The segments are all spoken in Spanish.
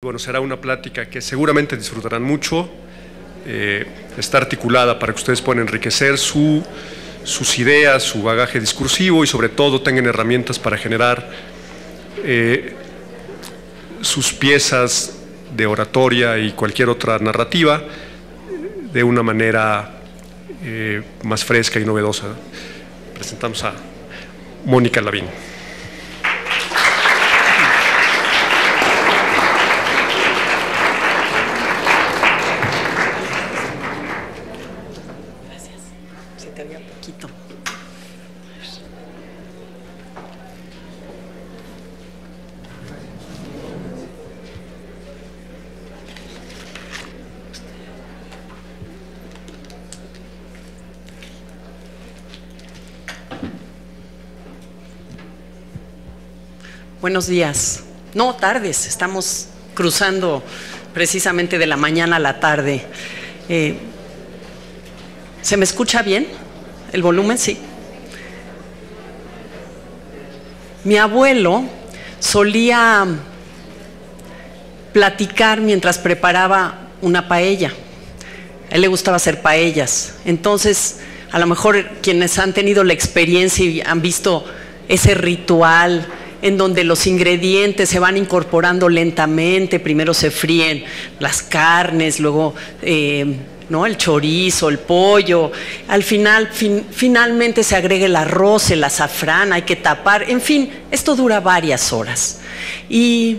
Bueno, será una plática que seguramente disfrutarán mucho, está articulada para que ustedes puedan enriquecer sus ideas, su bagaje discursivo y sobre todo tengan herramientas para generar sus piezas de oratoria y cualquier otra narrativa de una manera más fresca y novedosa. Presentamos a Mónica Lavín. Buenos días, no tardes, estamos cruzando precisamente de la mañana a la tarde. ¿Se me escucha bien? ¿El volumen? Sí. Mi abuelo solía platicar mientras preparaba una paella. A él le gustaba hacer paellas. Entonces, a lo mejor quienes han tenido la experiencia y han visto ese ritual en donde los ingredientes se van incorporando lentamente, primero se fríen las carnes, luego ¿no? el chorizo, el pollo, al final finalmente se agrega el arroz, el azafrán, hay que tapar, en fin, esto dura varias horas. Y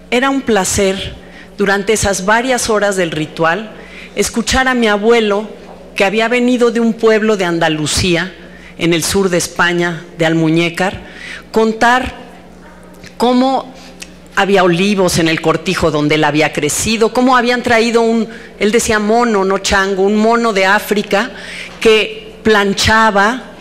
era un placer durante esas varias horas del ritual escuchar a mi abuelo, que había venido de un pueblo de Andalucía, en el sur de España, de Almuñécar, contar cómo había olivos en el cortijo donde él había crecido, cómo habían traído él decía mono, no chango, un mono de África que planchaba,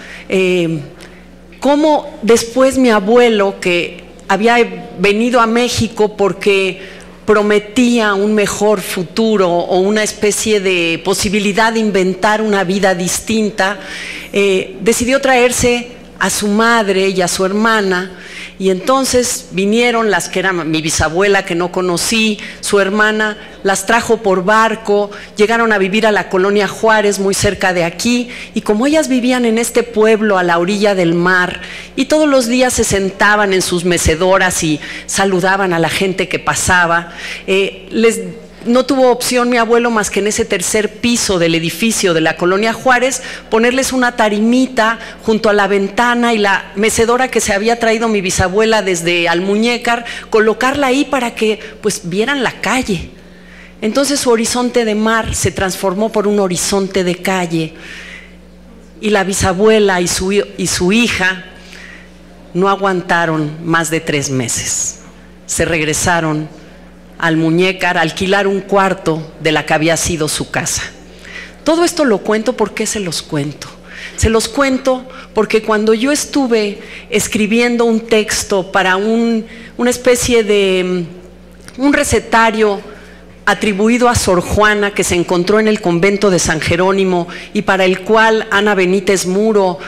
cómo después mi abuelo, que había venido a México porque prometía un mejor futuro o una especie de posibilidad de inventar una vida distinta, decidió traerse a su madre y a su hermana. Y entonces vinieron las que eran mi bisabuela, que no conocí, su hermana, las trajo por barco, llegaron a vivir a la colonia Juárez, muy cerca de aquí, y como ellas vivían en este pueblo a la orilla del mar, y todos los días se sentaban en sus mecedoras y saludaban a la gente que pasaba, no tuvo opción mi abuelo más que en ese tercer piso del edificio de la colonia Juárez ponerles una tarimita junto a la ventana y la mecedora que se había traído mi bisabuela desde Almuñécar, colocarla ahí para que pues vieran la calle. Entonces su horizonte de mar se transformó por un horizonte de calle y la bisabuela y su hija no aguantaron más de 3 meses. Se regresaron al Almuñécar, alquilar un cuarto de la que había sido su casa. Todo esto lo cuento porque se los cuento. Se los cuento porque cuando yo estuve escribiendo un texto para una especie de un recetario atribuido a Sor Juana, que se encontró en el convento de San Jerónimo y para el cual Ana Benítez Muro,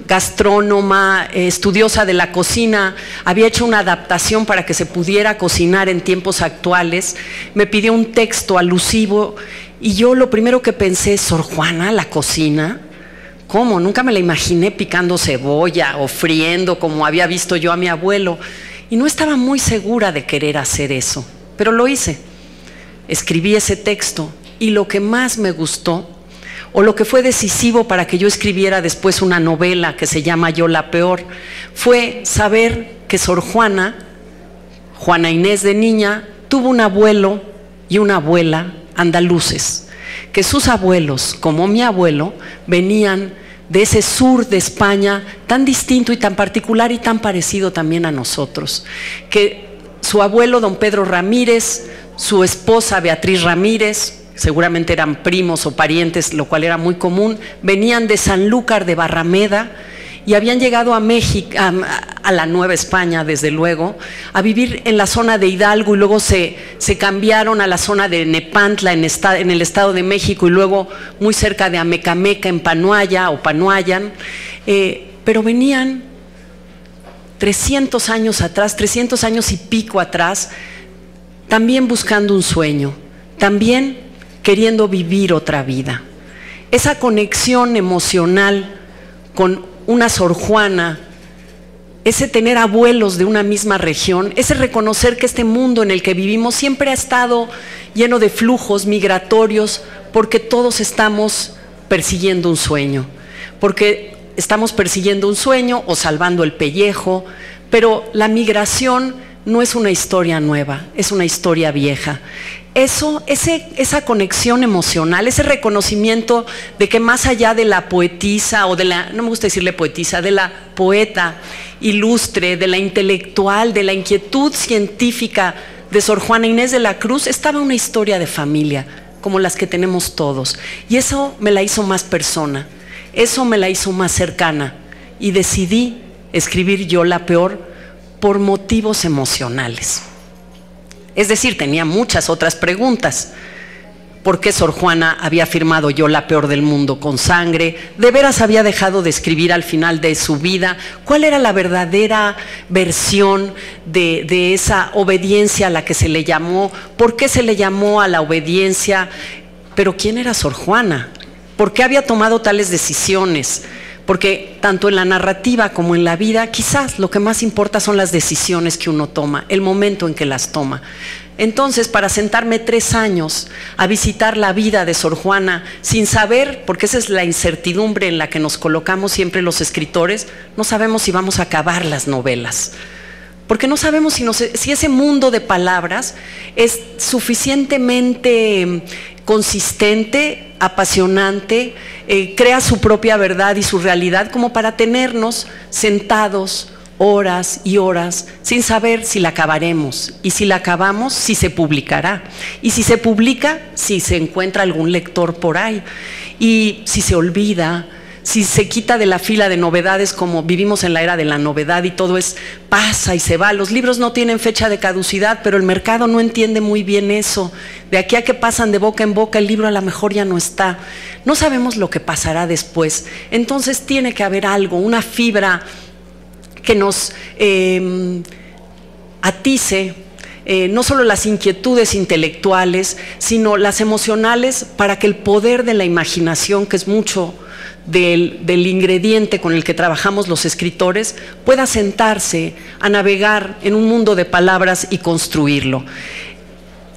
gastrónoma, estudiosa de la cocina, había hecho una adaptación para que se pudiera cocinar en tiempos actuales, me pidió un texto alusivo y yo lo primero que pensé, Sor Juana, la cocina, ¿cómo? Nunca me la imaginé picando cebolla o friendo como había visto yo a mi abuelo y no estaba muy segura de querer hacer eso, pero lo hice. Escribí ese texto y lo que más me gustó, o lo que fue decisivo para que yo escribiera después una novela que se llama Yo la Peor, fue saber que Sor Juana, Juana Inés de niña, tuvo un abuelo y una abuela andaluces, que sus abuelos, como mi abuelo, venían de ese sur de España tan distinto y tan particular y tan parecido también a nosotros, que su abuelo don Pedro Ramírez, su esposa Beatriz Ramírez, seguramente eran primos o parientes, lo cual era muy común, venían de Sanlúcar de Barrameda y habían llegado a México, a la Nueva España desde luego, a vivir en la zona de Hidalgo y luego se cambiaron a la zona de Nepantla en el Estado de México y luego muy cerca de Amecameca en Panuaya o Panuayan, pero venían 300 años atrás, 300 años y pico atrás, también buscando un sueño, también queriendo vivir otra vida. Esa conexión emocional con una Sor Juana, ese tener abuelos de una misma región, ese reconocer que este mundo en el que vivimos siempre ha estado lleno de flujos migratorios, porque todos estamos persiguiendo un sueño, porque estamos persiguiendo un sueño o salvando el pellejo, pero la migración no es una historia nueva, es una historia vieja. Esa conexión emocional, ese reconocimiento de que más allá de la poetisa, o de la, no me gusta decirle poetisa, de la poeta ilustre, de la intelectual, de la inquietud científica de Sor Juana Inés de la Cruz, estaba una historia de familia, como las que tenemos todos. Y eso me la hizo más persona, eso me la hizo más cercana. Y decidí escribir Yo la Peor por motivos emocionales. Es decir, tenía muchas otras preguntas. ¿Por qué Sor Juana había firmado Yo la Peor del mundo con sangre? ¿De veras había dejado de escribir al final de su vida? ¿Cuál era la verdadera versión de esa obediencia a la que se le llamó? ¿Por qué se le llamó a la obediencia? Pero ¿quién era Sor Juana? ¿Por qué había tomado tales decisiones? Porque tanto en la narrativa como en la vida, quizás lo que más importa son las decisiones que uno toma, el momento en que las toma. Entonces, para sentarme 3 años a visitar la vida de Sor Juana sin saber, porque esa es la incertidumbre en la que nos colocamos siempre los escritores, no sabemos si vamos a acabar las novelas. Porque no sabemos si ese mundo de palabras es suficientemente consistente, apasionante, crea su propia verdad y su realidad como para tenernos sentados horas y horas sin saber si la acabaremos, y si la acabamos, si se publicará, y si se publica, si se encuentra algún lector por ahí, y si se olvida, si se quita de la fila de novedades, como vivimos en la era de la novedad y todo pasa y se va. Los libros no tienen fecha de caducidad, pero el mercado no entiende muy bien eso. De aquí a que pasan de boca en boca, el libro a lo mejor ya no está. No sabemos lo que pasará después. Entonces tiene que haber algo, una fibra que nos atice no solo las inquietudes intelectuales, sino las emocionales, para que el poder de la imaginación, que es mucho del ingrediente con el que trabajamos los escritores, pueda sentarse a navegar en un mundo de palabras y construirlo.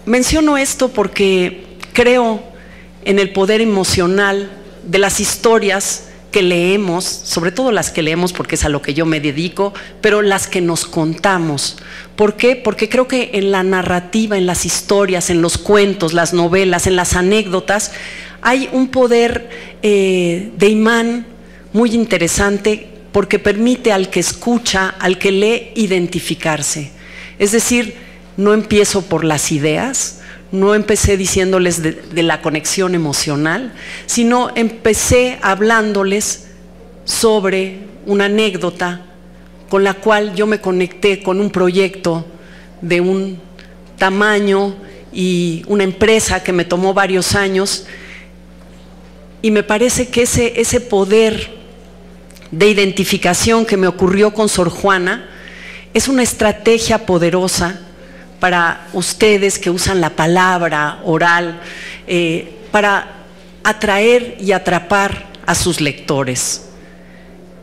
Menciono esto porque creo en el poder emocional de las historias que leemos, sobre todo las que leemos porque es a lo que yo me dedico, pero las que nos contamos. ¿Por qué? Porque creo que en la narrativa, en las historias, en los cuentos, las novelas, en las anécdotas, hay un poder de imán muy interesante, porque permite al que escucha, al que lee, identificarse. Es decir, no empiezo por las ideas, no empecé diciéndoles de la conexión emocional, sino empecé hablándoles sobre una anécdota con la cual yo me conecté con un proyecto de un tamaño y una empresa que me tomó varios años. Y me parece que ese poder de identificación que me ocurrió con Sor Juana es una estrategia poderosa para ustedes que usan la palabra oral, para atraer y atrapar a sus lectores.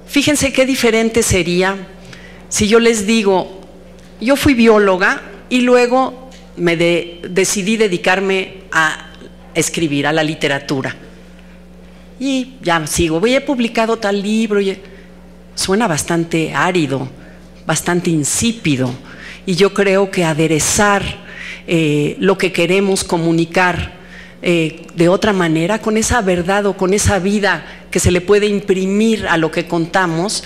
Fíjense qué diferente sería si yo les digo, yo fui bióloga y luego decidí dedicarme a escribir, a la literatura. Y ya sigo, he publicado tal libro, suena bastante árido, bastante insípido, y yo creo que aderezar lo que queremos comunicar de otra manera, con esa verdad o con esa vida que se le puede imprimir a lo que contamos,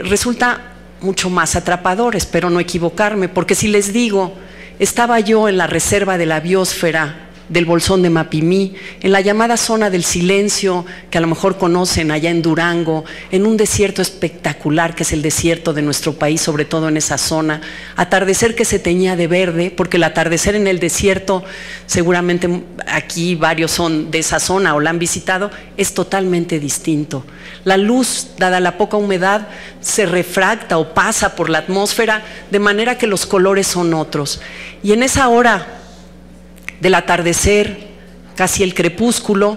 resulta mucho más atrapador. Espero no equivocarme, porque si les digo, estaba yo en la reserva de la biosfera del Bolsón de Mapimí, en la llamada zona del silencio, que a lo mejor conocen allá en Durango, en un desierto espectacular que es el desierto de nuestro país, sobre todo en esa zona, atardecer que se teñía de verde, porque el atardecer en el desierto, seguramente aquí varios son de esa zona o la han visitado, es totalmente distinto. La luz, dada la poca humedad, se refracta o pasa por la atmósfera, de manera que los colores son otros. Y en esa hora del atardecer, casi el crepúsculo,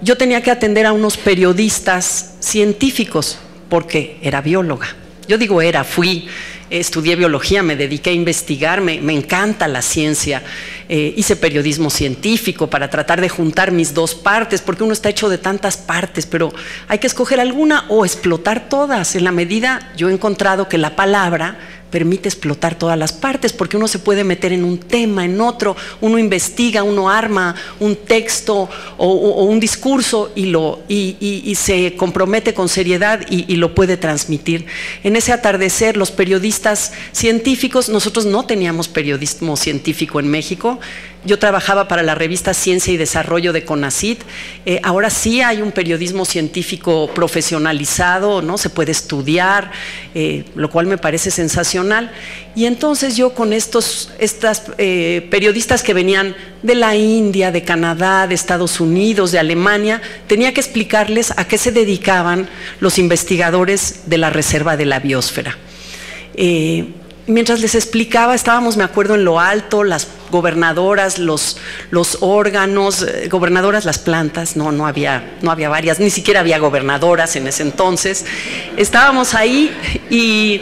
yo tenía que atender a unos periodistas científicos, porque era bióloga. Yo digo fui, estudié biología, me dediqué a investigar, me encanta la ciencia, hice periodismo científico para tratar de juntar mis dos partes, porque uno está hecho de tantas partes, pero hay que escoger alguna o explotar todas. En la medida, yo he encontrado que la palabra permite explotar todas las partes, porque uno se puede meter en un tema, en otro, uno investiga, uno arma un texto o un discurso y se compromete con seriedad y lo puede transmitir. En ese atardecer, los periodistas científicos, nosotros no teníamos periodismo científico en México. Yo trabajaba para la revista Ciencia y Desarrollo de CONACYT. Ahora sí hay un periodismo científico profesionalizado, ¿no? Se puede estudiar, lo cual me parece sensacional. Y entonces yo con estas periodistas que venían de la India, de Canadá, de Estados Unidos, de Alemania, tenía que explicarles a qué se dedicaban los investigadores de la Reserva de la Biosfera. Mientras les explicaba, estábamos, me acuerdo, en lo alto, las gobernadoras, los órganos, gobernadoras, las plantas, no había varias, ni siquiera había gobernadoras en ese entonces. Estábamos ahí y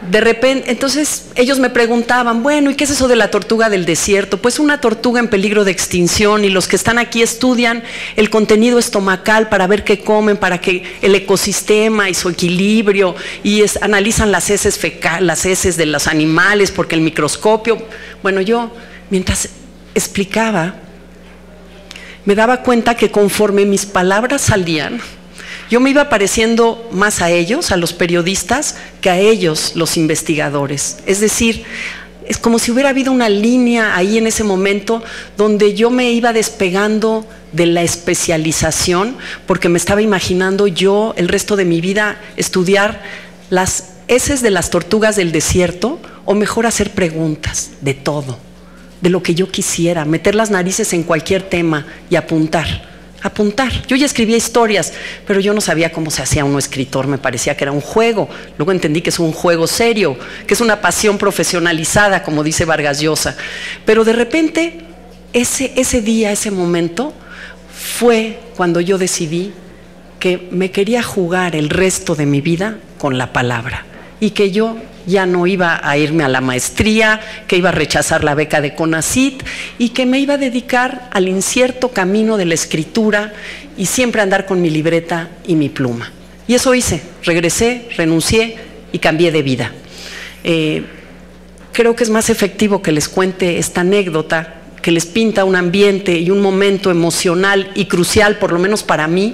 de repente, entonces ellos me preguntaban, bueno, ¿y qué es eso de la tortuga del desierto? Pues una tortuga en peligro de extinción, y los que están aquí estudian el contenido estomacal para ver qué comen, para que el ecosistema y su equilibrio, y analizan las heces las heces de los animales, porque el microscopio. Bueno, yo mientras explicaba me daba cuenta que conforme mis palabras salían, yo me iba pareciendo más a ellos, a los periodistas, que a ellos, los investigadores. Es decir, es como si hubiera habido una línea ahí en ese momento donde yo me iba despegando de la especialización, porque me estaba imaginando yo el resto de mi vida estudiar las heces de las tortugas del desierto, o mejor hacer preguntas de todo, de lo que yo quisiera, meter las narices en cualquier tema y apuntar. Yo ya escribía historias, pero yo no sabía cómo se hacía uno escritor, me parecía que era un juego. Luego entendí que es un juego serio, que es una pasión profesionalizada, como dice Vargas Llosa. Pero de repente, ese día, ese momento, fue cuando yo decidí que me quería jugar el resto de mi vida con la palabra, y que yo ya no iba a irme a la maestría, que iba a rechazar la beca de CONACYT y que me iba a dedicar al incierto camino de la escritura y siempre andar con mi libreta y mi pluma. Y eso hice, regresé, renuncié y cambié de vida. Creo que es más efectivo que les cuente esta anécdota, que les pinta un ambiente y un momento emocional y crucial, por lo menos para mí,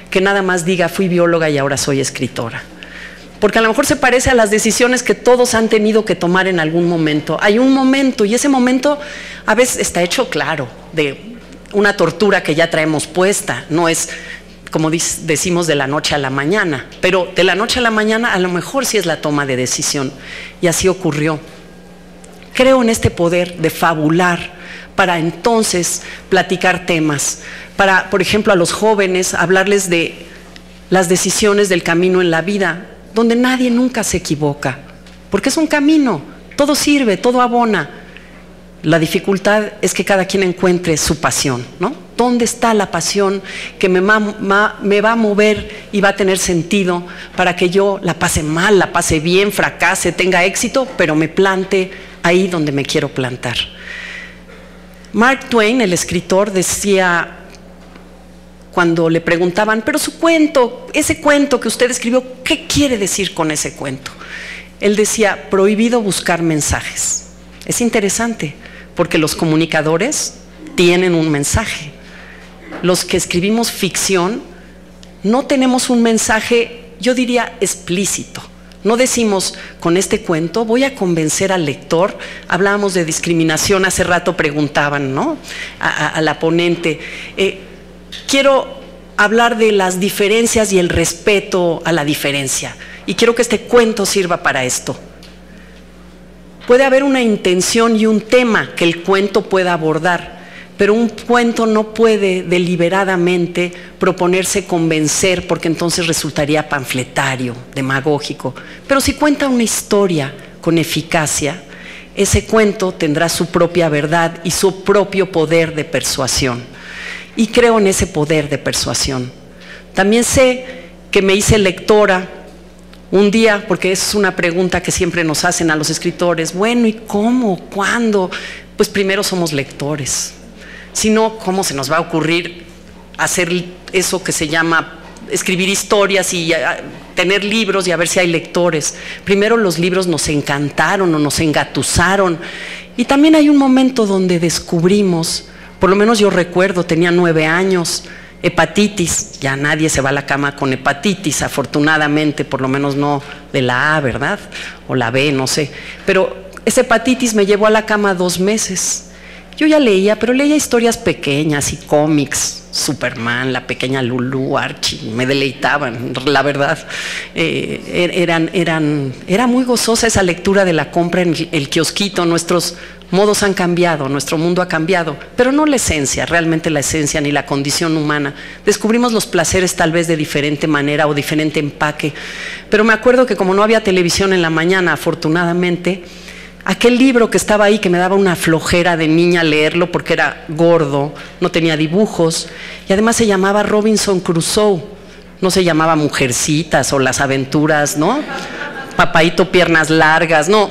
que nada más diga fui bióloga y ahora soy escritora. Porque a lo mejor se parece a las decisiones que todos han tenido que tomar en algún momento. Hay un momento, y ese momento a veces está hecho, claro, de una tortura que ya traemos puesta. No es, como decimos, de la noche a la mañana, pero de la noche a la mañana a lo mejor sí es la toma de decisión. Y así ocurrió. Creo en este poder de fabular para entonces platicar temas. Para, por ejemplo, a los jóvenes, hablarles de las decisiones del camino en la vida, donde nadie nunca se equivoca, porque es un camino, todo sirve, todo abona. La dificultad es que cada quien encuentre su pasión, ¿no? ¿Dónde está la pasión que me va a mover y va a tener sentido para que yo la pase mal, la pase bien, fracase, tenga éxito, pero me plante ahí donde me quiero plantar? Mark Twain, el escritor, decía, cuando le preguntaban, pero su cuento, ese cuento que usted escribió, ¿qué quiere decir con ese cuento? Él decía, prohibido buscar mensajes. Es interesante, porque los comunicadores tienen un mensaje. Los que escribimos ficción no tenemos un mensaje, yo diría, explícito. No decimos, con este cuento voy a convencer al lector. Hablábamos de discriminación, hace rato preguntaban, ¿no?, a la ponente. Quiero hablar de las diferencias y el respeto a la diferencia. Y quiero que este cuento sirva para esto. Puede haber una intención y un tema que el cuento pueda abordar, pero un cuento no puede deliberadamente proponerse convencer, porque entonces resultaría panfletario, demagógico. Pero si cuenta una historia con eficacia, ese cuento tendrá su propia verdad y su propio poder de persuasión. Y creo en ese poder de persuasión. También sé que me hice lectora un día, porque es una pregunta que siempre nos hacen a los escritores. Bueno, ¿y cómo? ¿Cuándo? Pues primero somos lectores. Si no, ¿cómo se nos va a ocurrir hacer eso que se llama escribir historias y tener libros y a ver si hay lectores? Primero los libros nos encantaron o nos engatusaron. Y también hay un momento donde descubrimos, por lo menos yo recuerdo, tenía 9 años, hepatitis. Ya nadie se va a la cama con hepatitis, afortunadamente, por lo menos no de la A, ¿verdad? O la B, no sé. Pero esa hepatitis me llevó a la cama 2 meses. Yo ya leía, pero leía historias pequeñas y cómics, Superman, la pequeña Lulú, Archie, me deleitaban, la verdad. Era muy gozosa esa lectura de la compra en el kiosquito. Nuestros modos han cambiado, nuestro mundo ha cambiado, pero no la esencia, realmente la esencia ni la condición humana. Descubrimos los placeres tal vez de diferente manera o diferente empaque, pero me acuerdo que como no había televisión en la mañana, afortunadamente, aquel libro que estaba ahí, que me daba una flojera de niña leerlo porque era gordo, no tenía dibujos, y además se llamaba Robinson Crusoe, no se llamaba Mujercitas o Las Aventuras, ¿no? Papaíto Piernas Largas, no,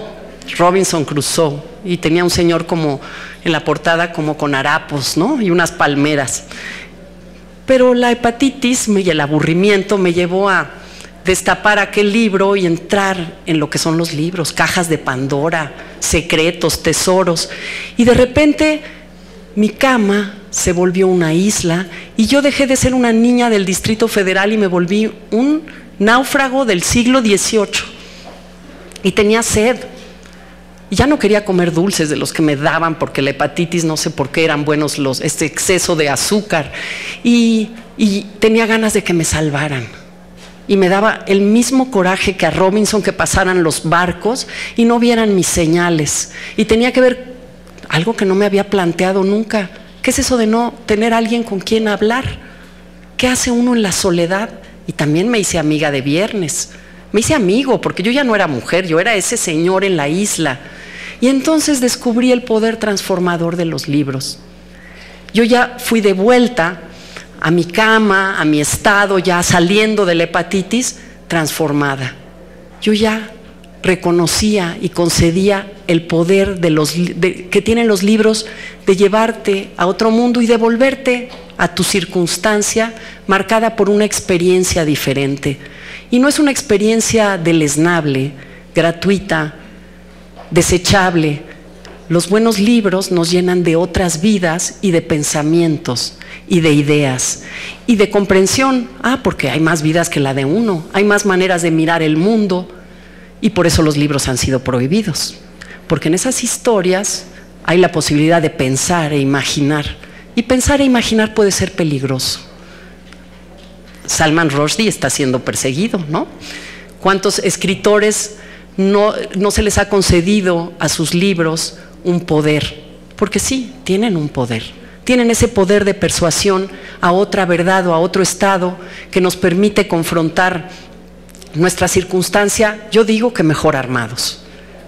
Robinson Crusoe. Y tenía un señor como en la portada como con harapos, ¿no?, y unas palmeras. Pero la hepatitis y el aburrimiento me llevó a destapar aquel libro y entrar en lo que son los libros, cajas de Pandora, secretos, tesoros. Y de repente mi cama se volvió una isla y yo dejé de ser una niña del Distrito Federal y me volví un náufrago del siglo XVIII. Y tenía sed. Y ya no quería comer dulces de los que me daban, porque la hepatitis, no sé por qué eran buenos este exceso de azúcar. Y tenía ganas de que me salvaran. Y me daba el mismo coraje que a Robinson, que pasaran los barcos y no vieran mis señales. Y tenía que ver algo que no me había planteado nunca. ¿Qué es eso de no tener a alguien con quien hablar? ¿Qué hace uno en la soledad? Y también me hice amiga de Viernes. Me hice amigo, porque yo ya no era mujer, yo era ese señor en la isla. Y entonces descubrí el poder transformador de los libros. Yo ya fui de vuelta a mi cama, a mi estado, ya saliendo de la hepatitis, transformada. Yo ya reconocía y concedía el poder que tienen los libros de llevarte a otro mundo y devolverte a tu circunstancia marcada por una experiencia diferente. Y no es una experiencia deleznable, gratuita, desechable. Los buenos libros nos llenan de otras vidas y de pensamientos y de ideas y de comprensión. Porque hay más vidas que la de uno, hay más maneras de mirar el mundo, y por eso los libros han sido prohibidos, porque en esas historias hay la posibilidad de pensar e imaginar, y pensar e imaginar puede ser peligroso. Salman Rushdie está siendo perseguido, ¿no? ¿Cuántos escritores no se les ha concedido a sus libros un poder? Porque sí, tienen un poder. Tienen ese poder de persuasión a otra verdad o a otro estado que nos permite confrontar nuestra circunstancia. Yo digo que mejor armados.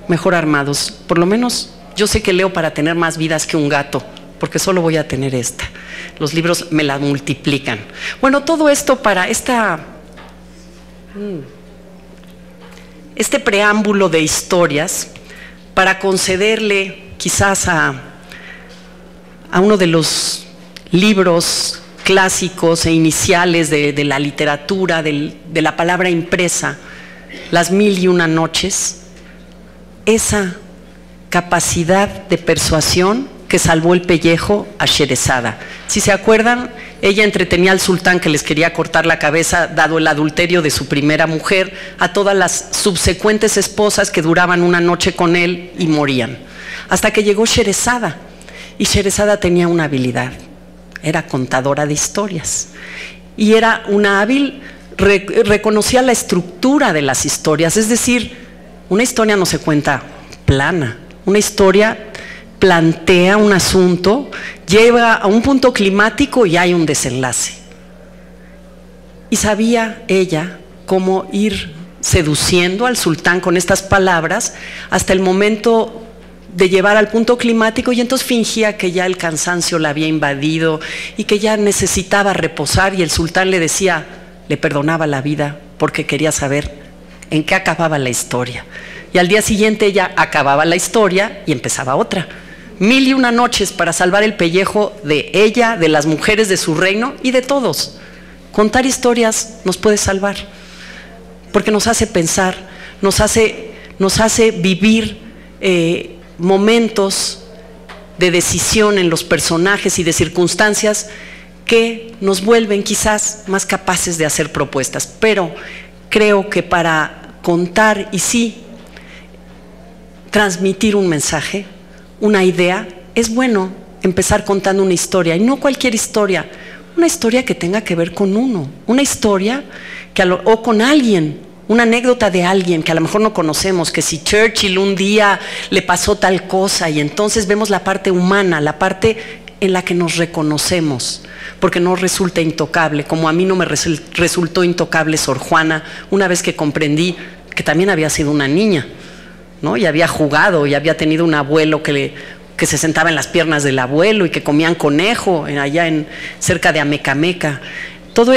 Mejor armados. Por lo menos yo sé que leo para tener más vidas que un gato, porque solo voy a tener esta. Los libros me la multiplican. Bueno, todo esto para este preámbulo de historias, para concederle quizás a uno de los libros clásicos e iniciales de la literatura, de la palabra impresa, Las 1001 noches, esa capacidad de persuasión que salvó el pellejo a Sherezada. Si se acuerdan, Ella entretenía al sultán, que les quería cortar la cabeza dado el adulterio de su primera mujer, a todas las subsecuentes esposas que duraban una noche con él y morían. Hasta que llegó Sherezada, y Sherezada tenía una habilidad, era contadora de historias, y era una hábil, reconocía la estructura de las historias, es decir, una historia no se cuenta plana, una historia plantea un asunto, lleva a un punto climático y hay un desenlace. Y sabía ella cómo ir seduciendo al sultán con estas palabras hasta el momento de llevar al punto climático, y entonces fingía que ya el cansancio la había invadido y que ya necesitaba reposar, y el sultán le decía, le perdonaba la vida porque quería saber en qué acababa la historia. Y al día siguiente ella acababa la historia y empezaba otra. 1001 noches para salvar el pellejo de ella, de las mujeres de su reino y de todos. Contar historias nos puede salvar, porque nos hace pensar, nos hace vivir momentos de decisión en los personajes y de circunstancias que nos vuelven quizás más capaces de hacer propuestas. Pero creo que para contar y sí transmitir un mensaje, una idea, es bueno empezar contando una historia, y no cualquier historia, una historia que tenga que ver con uno, una historia que o con alguien, una anécdota de alguien que a lo mejor no conocemos, que si Churchill un día le pasó tal cosa, y entonces vemos la parte humana, la parte en la que nos reconocemos, porque no resulta intocable, como a mí no me resultó intocable Sor Juana, una vez que comprendí que también había sido una niña, ¿no? Y había jugado y había tenido un abuelo que se sentaba en las piernas del abuelo y que comían conejo allá cerca de Amecameca. Todo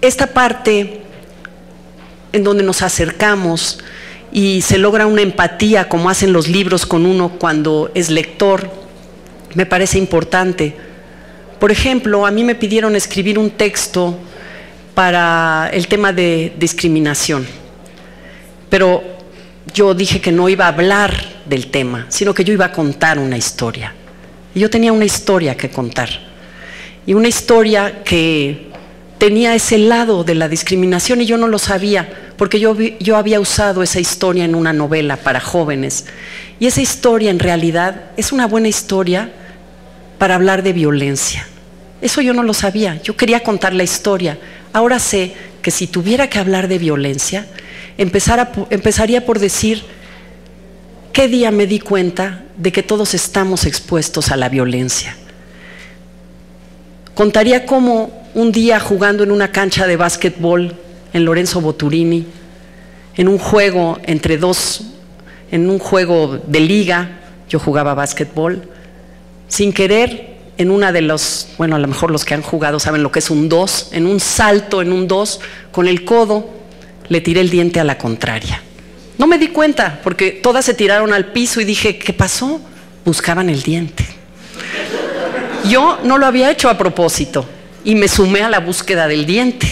esta parte en donde nos acercamos y se logra una empatía, como hacen los libros con uno cuando es lector, me parece importante. Por ejemplo, a mí me pidieron escribir un texto para el tema de discriminación, pero yo dije que no iba a hablar del tema, sino que yo iba a contar una historia. Y yo tenía una historia que contar, y una historia que tenía ese lado de la discriminación, y yo no lo sabía, porque yo había usado esa historia en una novela para jóvenes, y esa historia en realidad es una buena historia para hablar de violencia. Eso yo no lo sabía, yo quería contar la historia. Ahora sé que si tuviera que hablar de violencia, empezaría por decir qué día me di cuenta de que todos estamos expuestos a la violencia. Contaría cómo un día, jugando en una cancha de básquetbol en Lorenzo Boturini, en un juego en un juego de liga, yo jugaba básquetbol, sin querer, en una de los, bueno, a lo mejor los que han jugado saben lo que es un 2, en un salto, en un 2, con el codo, le tiré el diente a la contraria. No me di cuenta, porque todas se tiraron al piso y dije, ¿qué pasó? Buscaban el diente. Yo no lo había hecho a propósito y me sumé a la búsqueda del diente.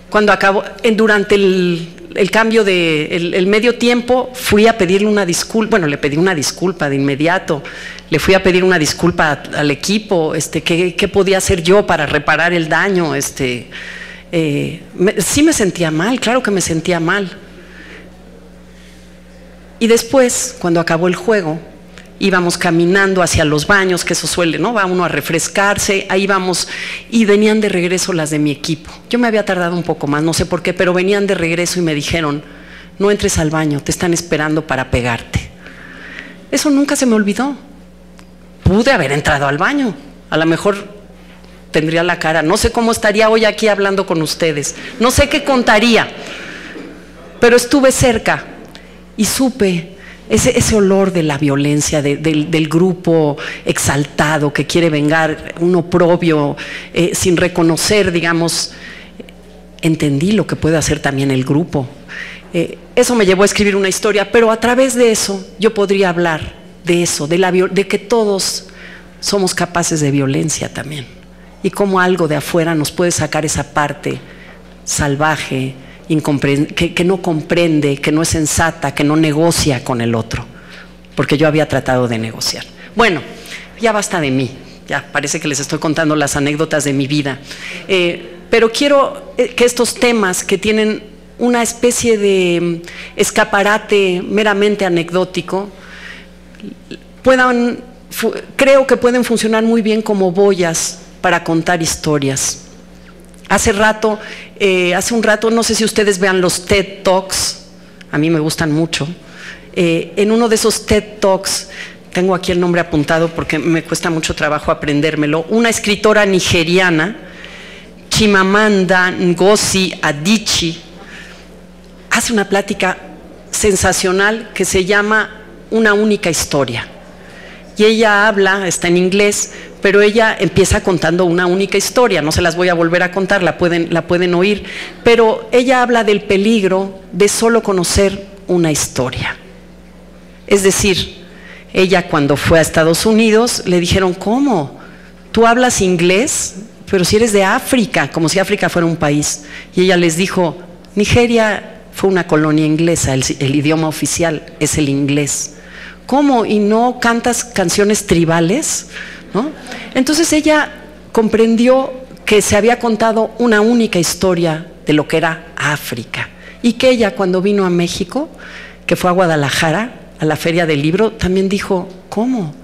Cuando acabó, durante el cambio el medio tiempo, fui a pedirle una disculpa. Bueno, le pedí una disculpa de inmediato. Le fui a pedir una disculpa al equipo, ¿qué podía hacer yo para reparar el daño? Sí me sentía mal, claro que me sentía mal. Y después, cuando acabó el juego, íbamos caminando hacia los baños, que eso suele, ¿no? Va uno a refrescarse, ahí vamos, y venían de regreso las de mi equipo. Yo me había tardado un poco más, no sé por qué, pero venían de regreso y me dijeron, no entres al baño, te están esperando para pegarte. Eso nunca se me olvidó. Pude haber entrado al baño, a lo mejor tendría la cara, no sé cómo estaría hoy aquí hablando con ustedes, no sé qué contaría, pero estuve cerca y supe ese olor de la violencia, del grupo exaltado que quiere vengar un oprobio sin reconocer, digamos. Entendí lo que puede hacer también el grupo. Eso me llevó a escribir una historia, pero a través de eso yo podría hablar de eso, de que todos somos capaces de violencia también, y cómo algo de afuera nos puede sacar esa parte salvaje, que no comprende, que no es sensata, que no negocia con el otro, porque yo había tratado de negociar. Bueno, ya basta de mí, ya parece que les estoy contando las anécdotas de mi vida. Pero quiero que estos temas que tienen una especie de escaparate meramente anecdótico, creo que pueden funcionar muy bien como boyas para contar historias. Hace un rato, no sé si ustedes vean los TED Talks, a mí me gustan mucho. En uno de esos TED Talks, tengo aquí el nombre apuntado porque me cuesta mucho trabajo aprendérmelo, una escritora nigeriana, Chimamanda Ngozi Adichie, hace una plática sensacional que se llama Una única historia. Y ella habla, está en inglés, pero ella empieza contando una única historia. No se las voy a volver a contar, la pueden oír. Pero ella habla del peligro de solo conocer una historia. Es decir, ella cuando fue a Estados Unidos le dijeron, ¿cómo? ¿Tú hablas inglés? Pero si eres de África, como si África fuera un país. Y ella les dijo, Nigeria fue una colonia inglesa, el idioma oficial es el inglés. ¿Cómo? ¿Y no cantas canciones tribales? ¿No? Entonces ella comprendió que se había contado una única historia de lo que era África. Y que ella cuando vino a México, que fue a Guadalajara, a la Feria del Libro, también dijo, ¿cómo?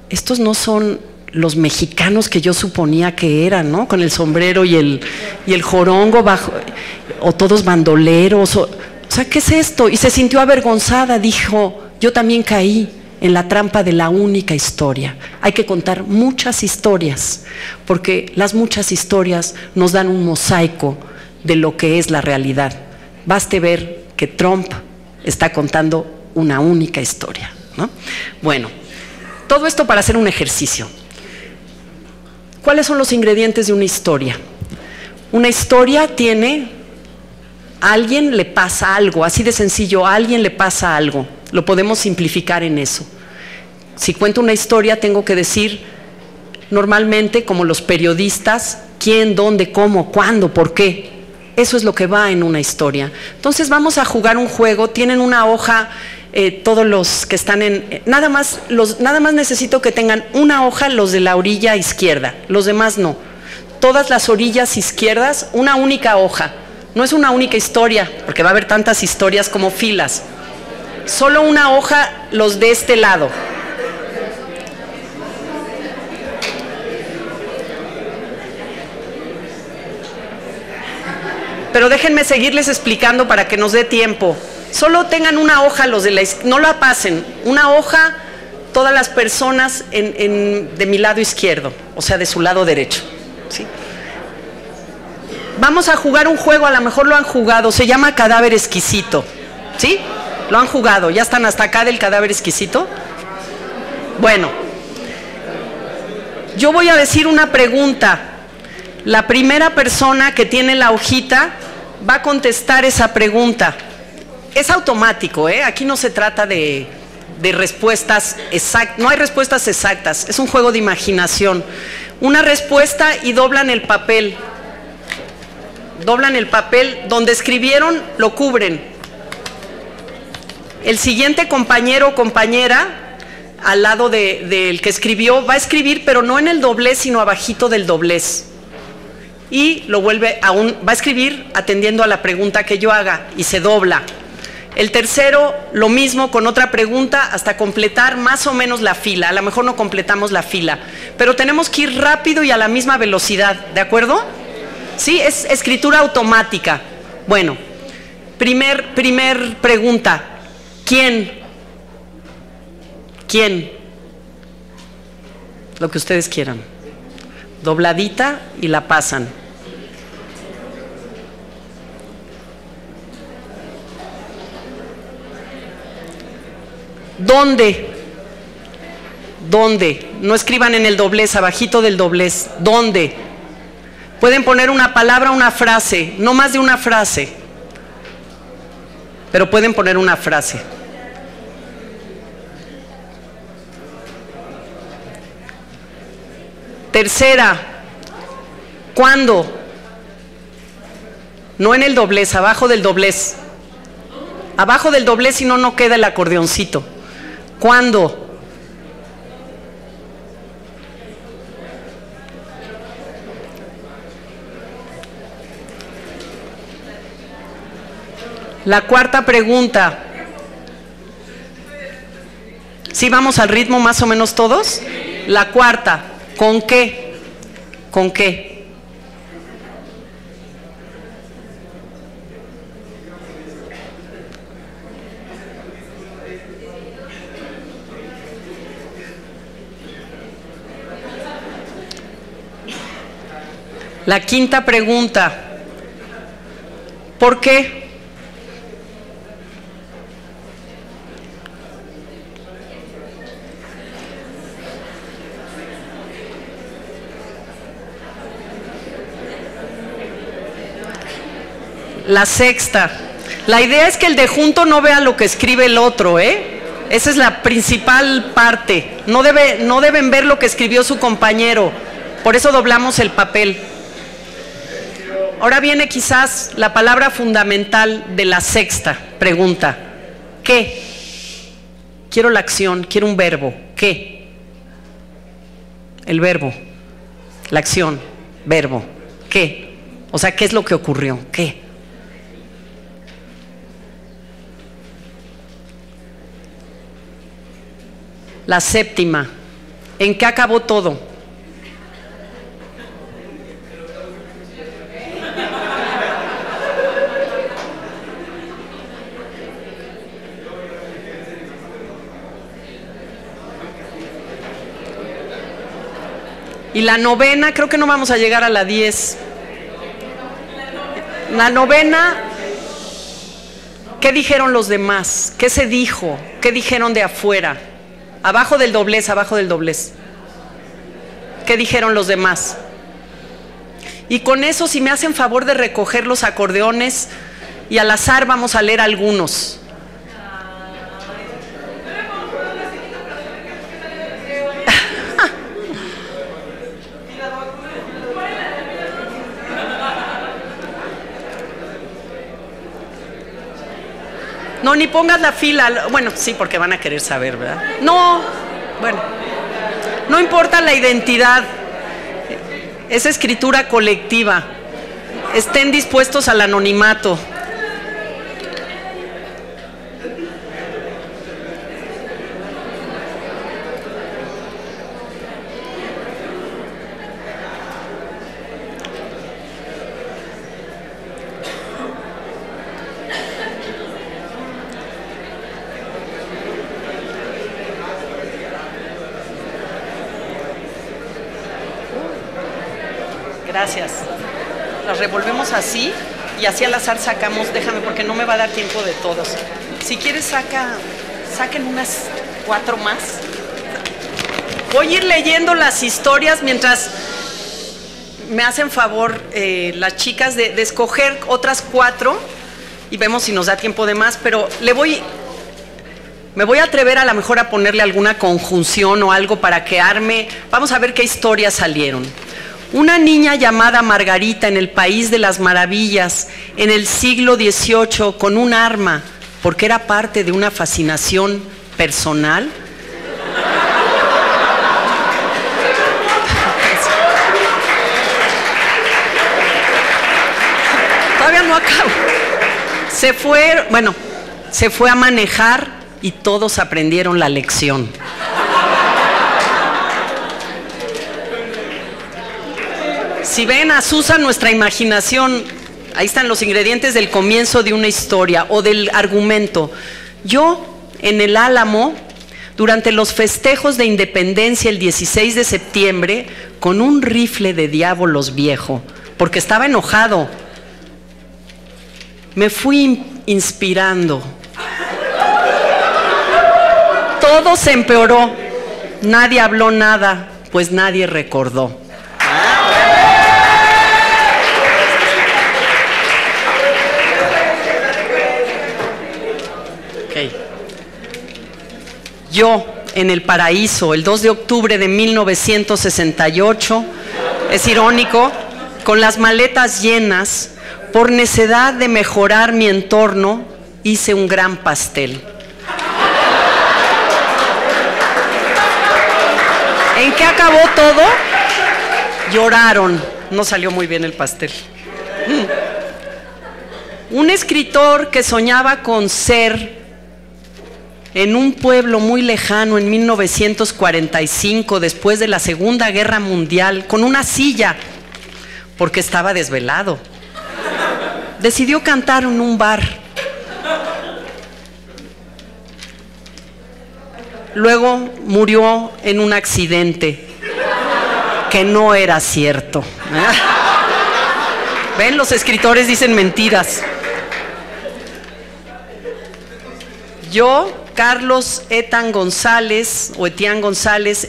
Estos no son los mexicanos que yo suponía que eran, ¿no? Con el sombrero y el jorongo bajo, o todos bandoleros, o sea, ¿qué es esto? Y se sintió avergonzada, dijo, yo también caí en la trampa de la única historia. Hay que contar muchas historias, porque las muchas historias nos dan un mosaico de lo que es la realidad. Baste ver que Trump está contando una única historia, ¿no? Bueno, todo esto para hacer un ejercicio. ¿Cuáles son los ingredientes de una historia? Una historia tiene, a alguien le pasa algo, así de sencillo, a alguien le pasa algo. Lo podemos simplificar en eso. Si cuento una historia, tengo que decir, normalmente, como los periodistas, quién, dónde, cómo, cuándo, por qué. Eso es lo que va en una historia. Entonces vamos a jugar un juego. Tienen una hoja, todos los que están nada más necesito que tengan una hoja los de la orilla izquierda, los demás no. Todas las orillas izquierdas, una única hoja. No es una única historia, porque va a haber tantas historias como filas. Solo una hoja los de este lado. Pero déjenme seguirles explicando para que nos dé tiempo. Solo tengan una hoja los de la izquierda, no la pasen. Una hoja, todas las personas de mi lado izquierdo, o sea, de su lado derecho. ¿Sí? Vamos a jugar un juego, a lo mejor lo han jugado, se llama Cadáver Exquisito. ¿Sí? ¿Lo han jugado? ¿Ya están hasta acá del Cadáver Exquisito? Bueno, yo voy a decir una pregunta. La primera persona que tiene la hojita va a contestar esa pregunta. Es automático, ¿eh? Aquí no se trata de respuestas exactas, no hay respuestas exactas, es un juego de imaginación. Una respuesta y doblan el papel. Doblan el papel, donde escribieron lo cubren. El siguiente compañero o compañera, al lado del que escribió, va a escribir, pero no en el doblez, sino abajito del doblez. Y lo vuelve va a escribir atendiendo a la pregunta que yo haga y se dobla. El tercero, lo mismo con otra pregunta hasta completar más o menos la fila. A lo mejor no completamos la fila, pero tenemos que ir rápido y a la misma velocidad, ¿de acuerdo? Sí, es escritura automática. Bueno, primer pregunta. ¿Quién? ¿Quién? Lo que ustedes quieran. Dobladita y la pasan. ¿Dónde? ¿Dónde? No escriban en el doblez, abajito del doblez. ¿Dónde? Pueden poner una palabra, una frase, no más de una frase, pero pueden poner una frase. Tercera, ¿cuándo? No en el doblez, abajo del doblez. Abajo del doblez, si no, no queda el acordeoncito. ¿Cuándo? La cuarta pregunta. ¿Sí vamos al ritmo más o menos todos? La cuarta. ¿Con qué? ¿Con qué? La quinta pregunta. ¿Por qué? La sexta. La idea es que el de junto no vea lo que escribe el otro, ¿eh? Esa es la principal parte. No deben ver lo que escribió su compañero. Por eso doblamos el papel. Ahora viene quizás la palabra fundamental de la sexta pregunta. ¿Qué? Quiero la acción, quiero un verbo. ¿Qué? El verbo, la acción, verbo. ¿Qué? O sea, ¿qué es lo que ocurrió? ¿Qué? La séptima. ¿En qué acabó todo? Y la novena, creo que no vamos a llegar a la 10. La novena, ¿qué dijeron los demás? ¿Qué se dijo? ¿Qué dijeron de afuera? Abajo del doblez, abajo del doblez. ¿Qué dijeron los demás? Y con eso, si me hacen favor de recoger los acordeones, y al azar vamos a leer algunos. No, ni pongas la fila. Bueno, sí, porque van a querer saber, ¿verdad? No, bueno, no importa la identidad. Es escritura colectiva. Estén dispuestos al anonimato. Gracias. Las revolvemos así y así al azar sacamos, déjame porque no me va a dar tiempo de todos. Si quieres saquen unas 4 más. Voy a ir leyendo las historias mientras me hacen favor las chicas de escoger otras 4 y vemos si nos da tiempo de más, pero me voy a atrever a lo mejor a ponerle alguna conjunción o algo para que arme. Vamos a ver qué historias salieron. Una niña llamada Margarita en el País de las Maravillas, en el siglo XVIII, con un arma, porque era parte de una fascinación personal. Todavía no acabo. Se fue a manejar y todos aprendieron la lección. Si ven, asusa nuestra imaginación. Ahí están los ingredientes del comienzo de una historia o del argumento. Yo, en el Álamo, durante los festejos de independencia el 16 de septiembre, con un rifle de diablos viejo, porque estaba enojado, me fui inspirando. Todo se empeoró. Nadie habló nada, pues nadie recordó. Yo, en el Paraíso, el 2 de octubre de 1968, es irónico, con las maletas llenas, por necedad de mejorar mi entorno, hice un gran pastel. ¿En qué acabó todo? Lloraron. No salió muy bien el pastel. Un escritor que soñaba con ser en un pueblo muy lejano en 1945, después de la Segunda Guerra Mundial, con una silla, porque estaba desvelado. Decidió cantar en un bar. Luego murió en un accidente que no era cierto. ¿Ven? Los escritores dicen mentiras. Yo, Carlos Etienne González,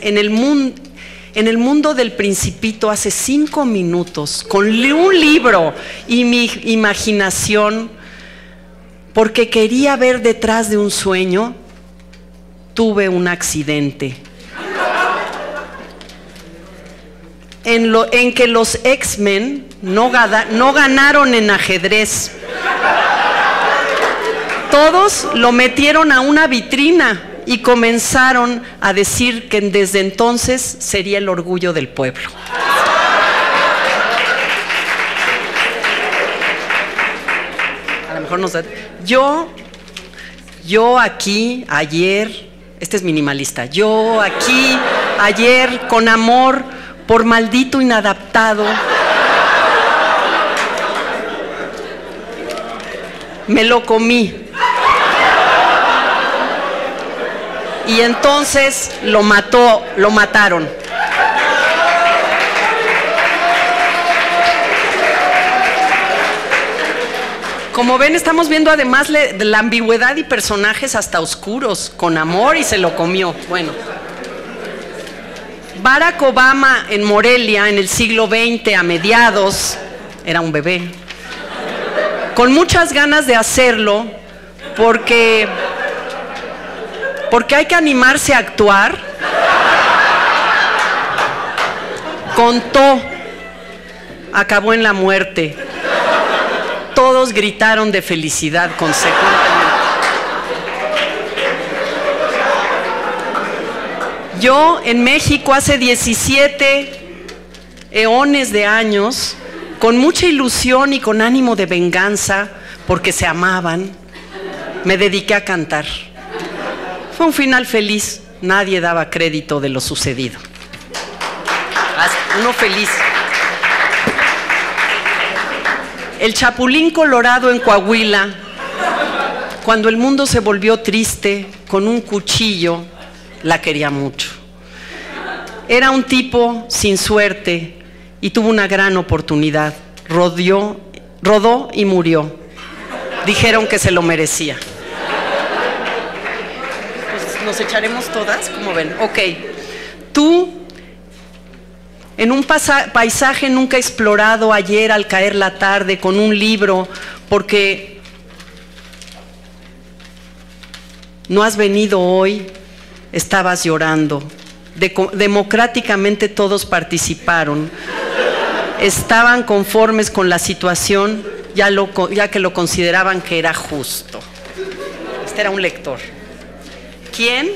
en el mundo del Principito hace 5 minutos, con un libro y mi imaginación, porque quería ver detrás de un sueño, tuve un accidente. En que los X-Men no ganaron en ajedrez. Todos lo metieron a una vitrina y comenzaron a decir que desde entonces sería el orgullo del pueblo. A lo mejor nos da. Yo aquí, ayer, este es minimalista, yo aquí, ayer, con amor, por maldito inadaptado, me lo comí. Y entonces lo mataron. Como ven, estamos viendo además la ambigüedad y personajes hasta oscuros, con amor, y se lo comió. Bueno. Barack Obama en Morelia en el siglo XX, a mediados, era un bebé, con muchas ganas de hacerlo, porque hay que animarse a actuar, contó, acabó en la muerte. Todos gritaron de felicidad consecuentemente. Yo en México hace 17 eones de años, con mucha ilusión y con ánimo de venganza, porque se amaban, me dediqué a cantar. Fue un final feliz, nadie daba crédito de lo sucedido. Uno feliz. El Chapulín Colorado en Coahuila, cuando el mundo se volvió triste, con un cuchillo, la quería mucho. Era un tipo sin suerte y tuvo una gran oportunidad. Rodó y murió. Dijeron que se lo merecía. Pues nos echaremos todas, como ven. Ok. Tú, en un paisaje nunca explorado, ayer al caer la tarde, con un libro, porque no has venido hoy, estabas llorando. Democráticamente todos participaron. Estaban conformes con la situación, ya que lo consideraban que era justo. Este era un lector. ¿Quién?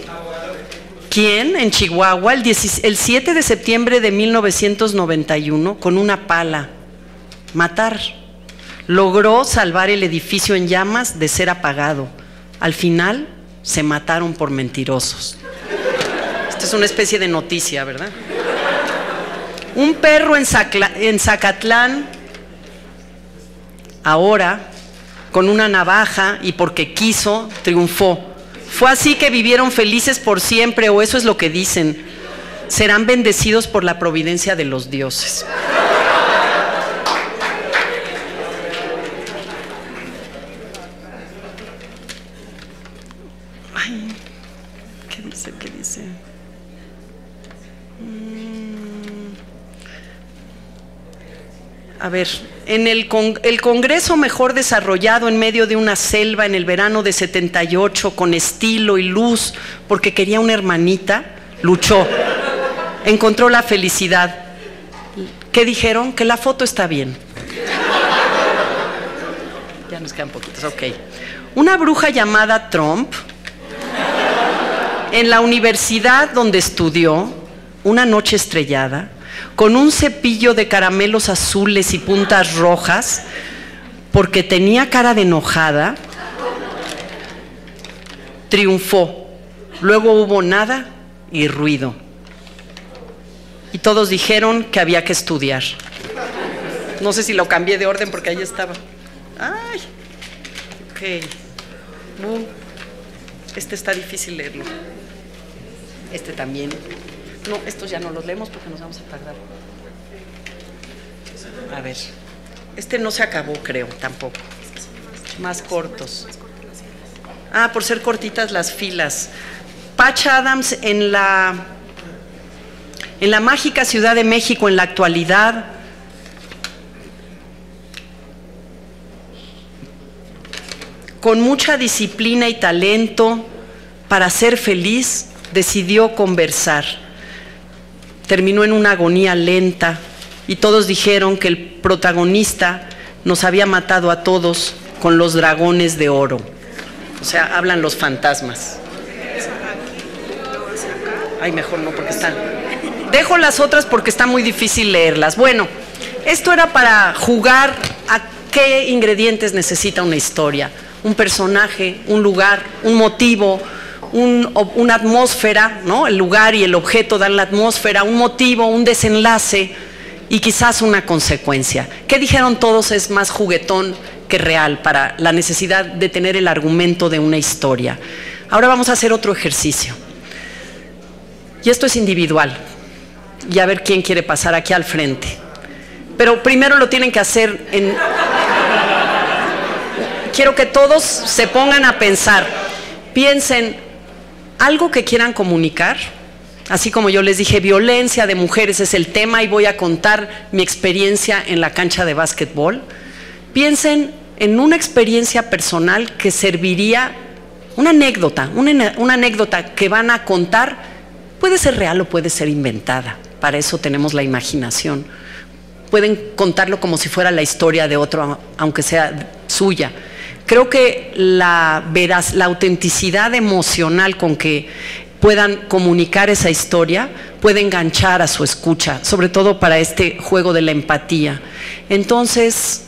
En Chihuahua, el 7 de septiembre de 1991, con una pala, matar. Logró salvar el edificio en llamas de ser apagado. Al final, se mataron por mentirosos. Esto es una especie de noticia, ¿verdad? Un perro en Zacatlán, ahora, con una navaja y porque quiso, triunfó. Fue así que vivieron felices por siempre, o eso es lo que dicen. Serán bendecidos por la providencia de los dioses. Ay, ¿qué dice? A ver, en el Congreso mejor desarrollado en medio de una selva en el verano de 78, con estilo y luz, porque quería una hermanita, luchó, encontró la felicidad. ¿Qué dijeron? Que la foto está bien. Ya nos quedan poquitos, ok. Una bruja llamada Trump, en la universidad donde estudió, una noche estrellada, con un cepillo de caramelos azules y puntas rojas, porque tenía cara de enojada, triunfó. Luego hubo nada y ruido. Y todos dijeron que había que estudiar. No sé si lo cambié de orden porque ahí estaba. Ay, ok. Este está difícil leerlo. Este también. No, estos ya no los leemos porque nos vamos a tardar. A ver. Este no se acabó, creo, tampoco. Más cortos. Ah, por ser cortitas las filas. Patch Adams en la mágica Ciudad de México en la actualidad. Con mucha disciplina y talento para ser feliz, decidió conversar. Terminó en una agonía lenta y todos dijeron que el protagonista nos había matado a todos con los dragones de oro. O sea, hablan los fantasmas. Ay, mejor no, porque están... Dejo las otras porque está muy difícil leerlas. Bueno, esto era para jugar a qué ingredientes necesita una historia. Un personaje, un lugar, un motivo, una atmósfera, ¿no? El lugar y el objeto dan la atmósfera, un motivo, un desenlace y quizás una consecuencia. ¿Qué dijeron todos? Es más juguetón que real para la necesidad de tener el argumento de una historia. Ahora vamos a hacer otro ejercicio. Y esto es individual. Y a ver quién quiere pasar aquí al frente. Pero primero lo tienen que hacer en... Quiero que todos se pongan a pensar. Piensen algo que quieran comunicar. Así como yo les dije, violencia de mujeres es el tema y voy a contar mi experiencia en la cancha de básquetbol. Piensen en una experiencia personal que serviría, una anécdota que van a contar. Puede ser real o puede ser inventada. Para eso tenemos la imaginación. Pueden contarlo como si fuera la historia de otro, aunque sea suya. Creo que la autenticidad emocional con que puedan comunicar esa historia puede enganchar a su escucha, sobre todo para este juego de la empatía. Entonces,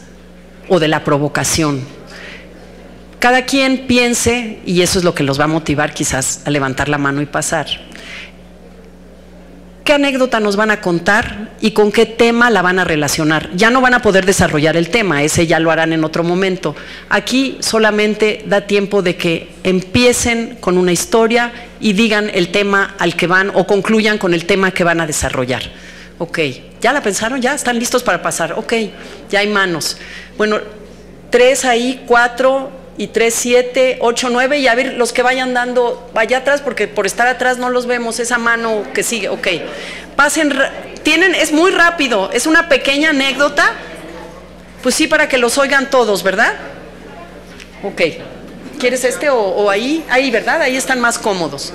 o de la provocación. Cada quien piense, y eso es lo que los va a motivar quizás a levantar la mano y pasar. ¿Qué anécdota nos van a contar y con qué tema la van a relacionar? Ya no van a poder desarrollar el tema, ese ya lo harán en otro momento. Aquí solamente da tiempo de que empiecen con una historia y digan el tema al que van o concluyan con el tema que van a desarrollar. Ok, ¿ya la pensaron? ¿Ya están listos para pasar? Ok, ya hay manos. Bueno, 3 ahí, 4... y 3, 7, 8, 9, y a ver los que vayan dando, vaya atrás, porque por estar atrás no los vemos, esa mano que sigue, ok. Pasen, es muy rápido, es una pequeña anécdota, pues sí, para que los oigan todos, ¿verdad? Ok. ¿Quieres este o ahí? Ahí, ¿verdad? Ahí están más cómodos.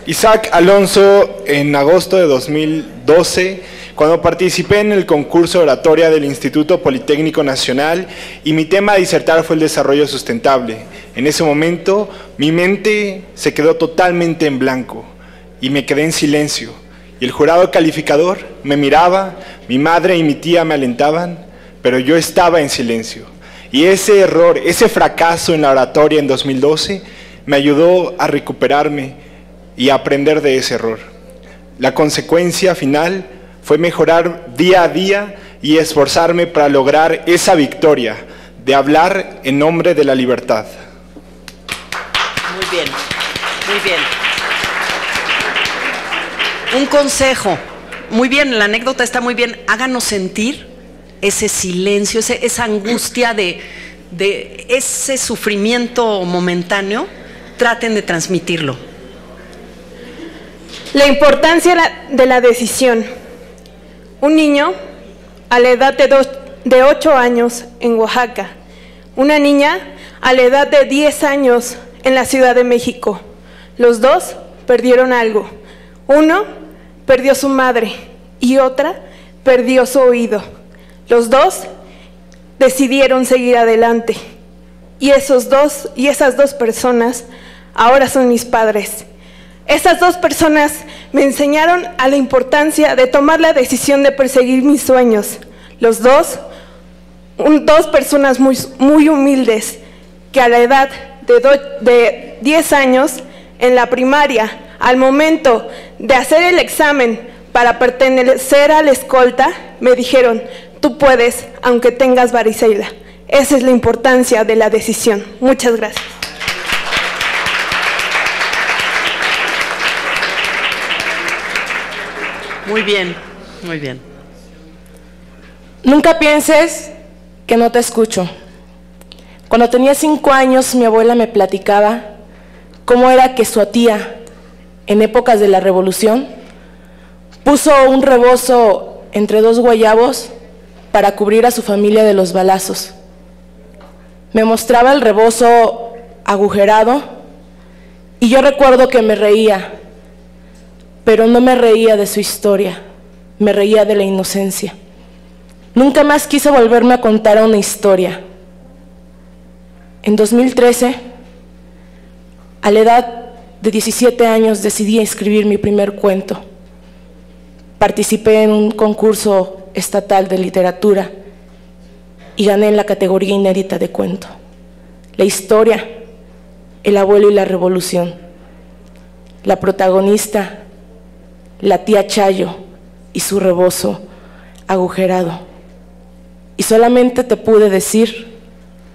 Isaac Alonso, en agosto de 2012, cuando participé en el concurso de oratoria del Instituto Politécnico Nacional y mi tema a disertar fue el desarrollo sustentable. En ese momento mi mente se quedó totalmente en blanco y me quedé en silencio. Y el jurado calificador me miraba, mi madre y mi tía me alentaban, pero yo estaba en silencio. Y ese error, ese fracaso en la oratoria en 2012 me ayudó a recuperarme y a aprender de ese error. La consecuencia final fue mejorar día a día y esforzarme para lograr esa victoria de hablar en nombre de la libertad. Muy bien, muy bien. Un consejo, muy bien, la anécdota está muy bien. Háganos sentir ese silencio, esa angustia de ese sufrimiento momentáneo. Traten de transmitirlo. La importancia de la decisión. Un niño a la edad de 8 años en Oaxaca, una niña a la edad de 10 años en la Ciudad de México. Los dos perdieron algo. Uno perdió su madre y otra perdió su oído. Los dos decidieron seguir adelante. Y esas dos personas ahora son mis padres. Esas dos personas me enseñaron a la importancia de tomar la decisión de perseguir mis sueños. Los dos, dos personas muy humildes que a la edad de 10 años en la primaria, al momento de hacer el examen para pertenecer a la escolta, me dijeron: tú puedes, aunque tengas varicela. Esa es la importancia de la decisión. Muchas gracias. Muy bien, muy bien. Nunca pienses que no te escucho. Cuando tenía 5 años, mi abuela me platicaba cómo era que su tía, en épocas de la Revolución, puso un rebozo entre 2 guayabos para cubrir a su familia de los balazos. Me mostraba el rebozo agujerado y yo recuerdo que me reía, pero no me reía de su historia, me reía de la inocencia. Nunca más quise volverme a contar una historia. En 2013, a la edad de 17 años, decidí escribir mi primer cuento. Participé en un concurso estatal de literatura y gané en la categoría inédita de cuento. La historia, el abuelo y la revolución. La protagonista, la tía Chayo y su rebozo agujerado. Y solamente te pude decir: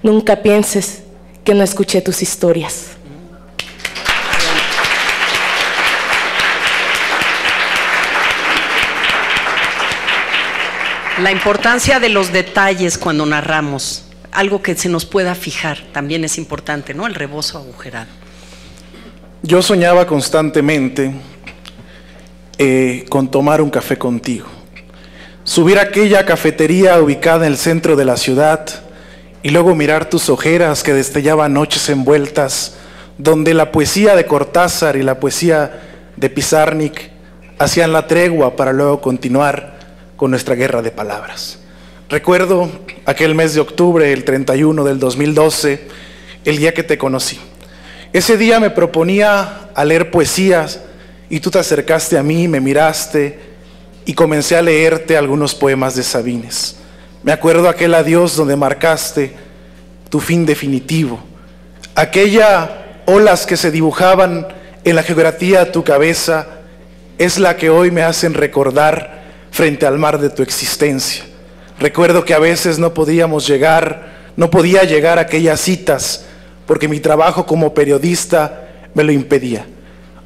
nunca pienses que no escuché tus historias. La importancia de los detalles cuando narramos, algo que se nos pueda fijar, también es importante, ¿no? El rebozo agujerado. Yo soñaba constantemente con tomar un café contigo, subir a aquella cafetería ubicada en el centro de la ciudad y luego mirar tus ojeras que destellaban noches envueltas, donde la poesía de Cortázar y la poesía de Pizarnik hacían la tregua para luego continuar con nuestra guerra de palabras. Recuerdo aquel mes de octubre, el 31 del 2012, el día que te conocí. Ese día me proponía a leer poesías y tú te acercaste a mí, me miraste y comencé a leerte algunos poemas de Sabines. Me acuerdo aquel adiós donde marcaste tu fin definitivo, aquella olas que se dibujaban en la geografía de tu cabeza es la que hoy me hacen recordar frente al mar de tu existencia. Recuerdo que a veces no podía llegar a aquellas citas porque mi trabajo como periodista me lo impedía.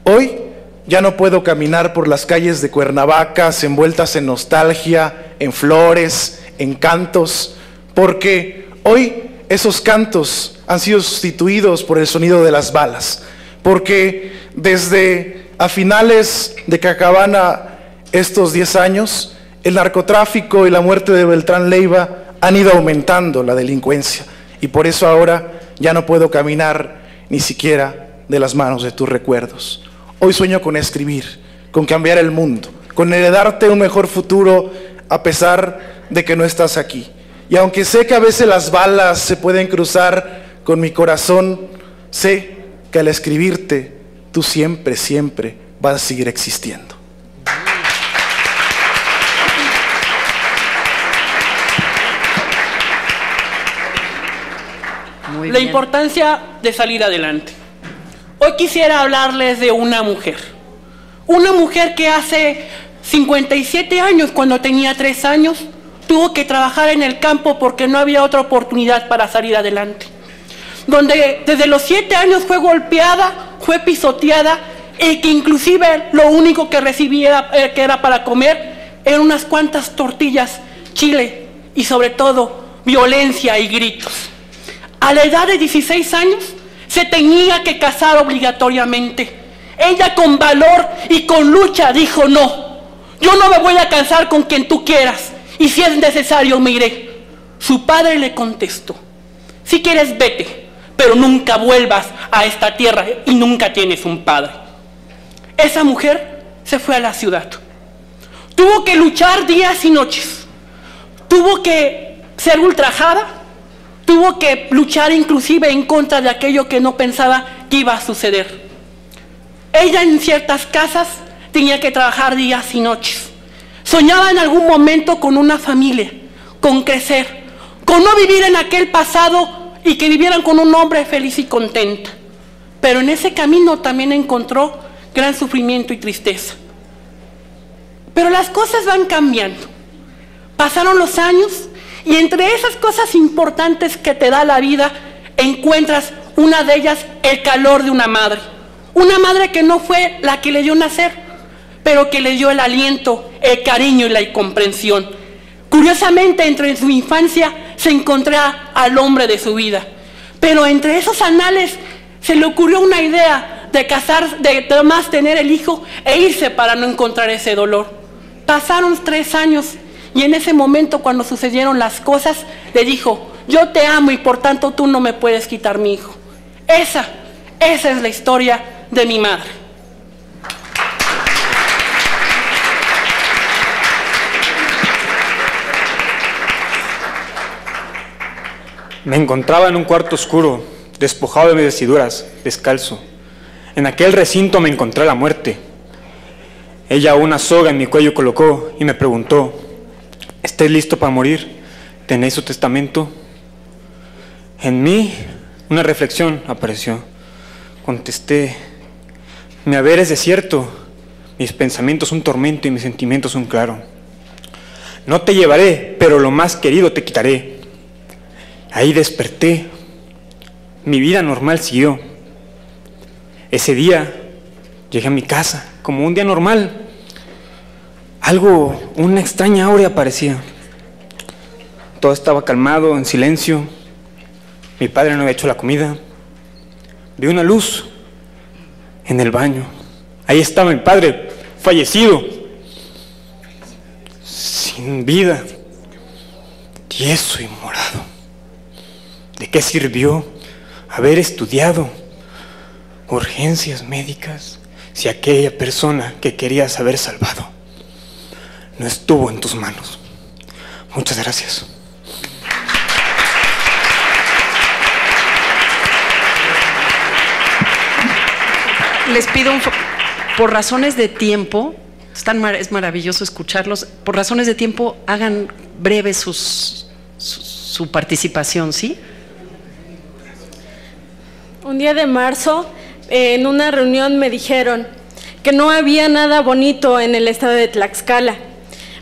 Hoy ya no puedo caminar por las calles de Cuernavaca envueltas en nostalgia, en flores, en cantos, porque hoy esos cantos han sido sustituidos por el sonido de las balas, porque desde a finales de Cacabana estos 10 años, el narcotráfico y la muerte de Beltrán Leiva han ido aumentando la delincuencia y por eso ahora ya no puedo caminar ni siquiera de las manos de tus recuerdos. Hoy sueño con escribir, con cambiar el mundo, con heredarte un mejor futuro a pesar de que no estás aquí. Y aunque sé que a veces las balas se pueden cruzar con mi corazón, sé que al escribirte tú siempre, siempre vas a seguir existiendo. La importancia de salir adelante. Hoy quisiera hablarles de una mujer que hace 57 años, cuando tenía 3 años, tuvo que trabajar en el campo porque no había otra oportunidad para salir adelante. Donde desde los 7 años fue golpeada, fue pisoteada, y que inclusive lo único que recibía que era para comer eran unas cuantas tortillas, chile y sobre todo violencia y gritos. A la edad de 16 años se tenía que casar obligatoriamente. Ella con valor y con lucha dijo: no, yo no me voy a casar con quien tú quieras, y si es necesario me iré. Su padre le contestó: si quieres vete, pero nunca vuelvas a esta tierra y nunca tienes un padre. Esa mujer se fue a la ciudad. Tuvo que luchar días y noches. Tuvo que ser ultrajada. Tuvo que luchar inclusive en contra de aquello que no pensaba que iba a suceder. Ella en ciertas casas tenía que trabajar días y noches. Soñaba en algún momento con una familia, con crecer, con no vivir en aquel pasado y que vivieran con un hombre feliz y contenta. Pero en ese camino también encontró gran sufrimiento y tristeza. Pero las cosas van cambiando. Pasaron los años y entre esas cosas importantes que te da la vida, encuentras una de ellas, el calor de una madre. Una madre que no fue la que le dio nacer, pero que le dio el aliento, el cariño y la comprensión. Curiosamente, entre su infancia se encontró al hombre de su vida. Pero entre esos anales se le ocurrió una idea de casar, de más tener el hijo e irse para no encontrar ese dolor. Pasaron 3 años y en ese momento, cuando sucedieron las cosas, le dijo: yo te amo y por tanto tú no me puedes quitar mi hijo. Esa es la historia de mi madre. Me encontraba en un cuarto oscuro, despojado de mis vestiduras, descalzo. En aquel recinto me encontré la muerte. Ella una soga en mi cuello colocó y me preguntó: ¿estáis listo para morir? ¿Tenéis su testamento? En mí una reflexión apareció. Contesté: mi haber es desierto, mis pensamientos un tormento y mis sentimientos un claro. No te llevaré, pero lo más querido te quitaré. Ahí desperté. Mi vida normal siguió. Ese día llegué a mi casa como un día normal. Una extraña aurea parecía. Todo estaba calmado, en silencio. Mi padre no había hecho la comida. Vi una luz en el baño. Ahí estaba mi padre, fallecido, sin vida, tieso y morado. ¿De qué sirvió haber estudiado urgencias médicas si aquella persona que querías haber salvado no estuvo en tus manos? Muchas gracias. Les pido, por razones de tiempo, es maravilloso escucharlos, por razones de tiempo hagan breve su participación, ¿sí? Un día de marzo, en una reunión me dijeron que no había nada bonito en el estado de Tlaxcala,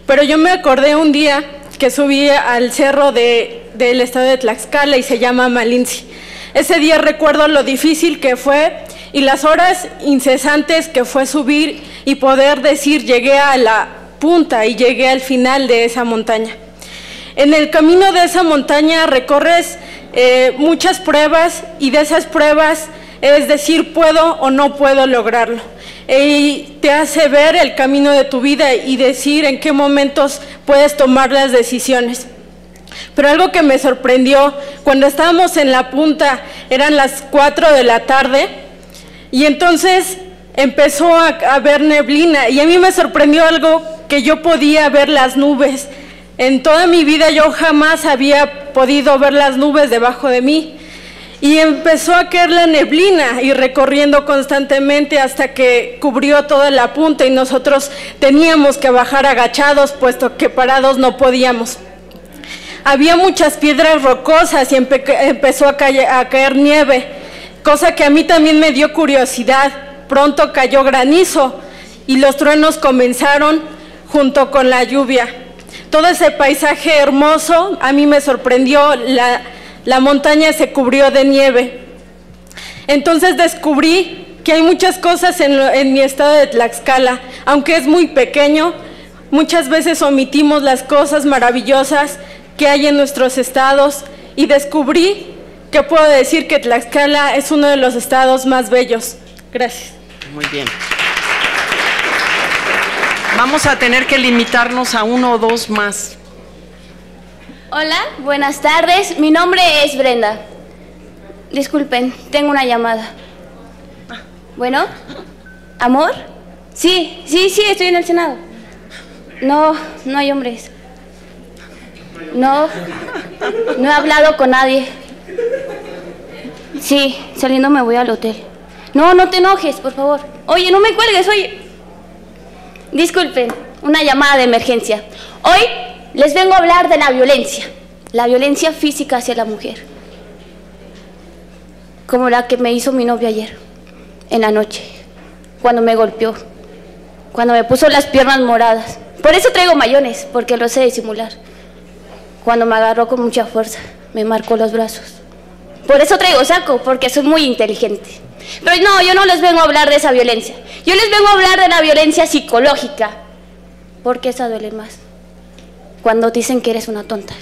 pero yo me acordé un día que subí al cerro del estado de Tlaxcala y se llama Malinci. Ese día recuerdo lo difícil que fue y las horas incesantes que fue subir y poder decir: llegué a la punta y llegué al final de esa montaña. En el camino de esa montaña recorres muchas pruebas y de esas pruebas es decir: puedo o no puedo lograrlo. Y te hace ver el camino de tu vida y decir en qué momentos puedes tomar las decisiones. Pero algo que me sorprendió, cuando estábamos en la punta, eran las 4 de la tarde, y entonces empezó a haber neblina, y a mí me sorprendió algo, que yo podía ver las nubes. En toda mi vida yo jamás había podido ver las nubes debajo de mí. Y empezó a caer la neblina y recorriendo constantemente hasta que cubrió toda la punta y nosotros teníamos que bajar agachados, puesto que parados no podíamos. Había muchas piedras rocosas y empezó a caer nieve, cosa que a mí también me dio curiosidad. Pronto cayó granizo y los truenos comenzaron junto con la lluvia. Todo ese paisaje hermoso a mí me sorprendió, la montaña se cubrió de nieve. Entonces descubrí que hay muchas cosas en mi estado de Tlaxcala, aunque es muy pequeño, muchas veces omitimos las cosas maravillosas que hay en nuestros estados, y descubrí que puedo decir que Tlaxcala es uno de los estados más bellos. Gracias. Muy bien. Vamos a tener que limitarnos a 1 o 2 más. Hola, buenas tardes. Mi nombre es Brenda. Disculpen, tengo una llamada. ¿Bueno? ¿Amor? Sí, estoy en el Senado. No hay hombres. No he hablado con nadie. Sí, saliendo me voy al hotel. No te enojes, por favor. Oye, no me cuelgues, oye. Disculpen, una llamada de emergencia. Hoy les vengo a hablar de la violencia. la violencia física hacia la mujer, como la que me hizo mi novio ayer, en la noche, cuando me golpeó, cuando me puso las piernas moradas. Por eso traigo mayones, porque lo sé disimular. Cuando me agarró con mucha fuerza, me marcó los brazos. Por eso traigo saco, porque soy muy inteligente. Pero no, yo no les vengo a hablar de esa violencia. Yo les vengo a hablar de la violencia psicológica, porque esa duele más. Cuando te dicen que eres una tonta,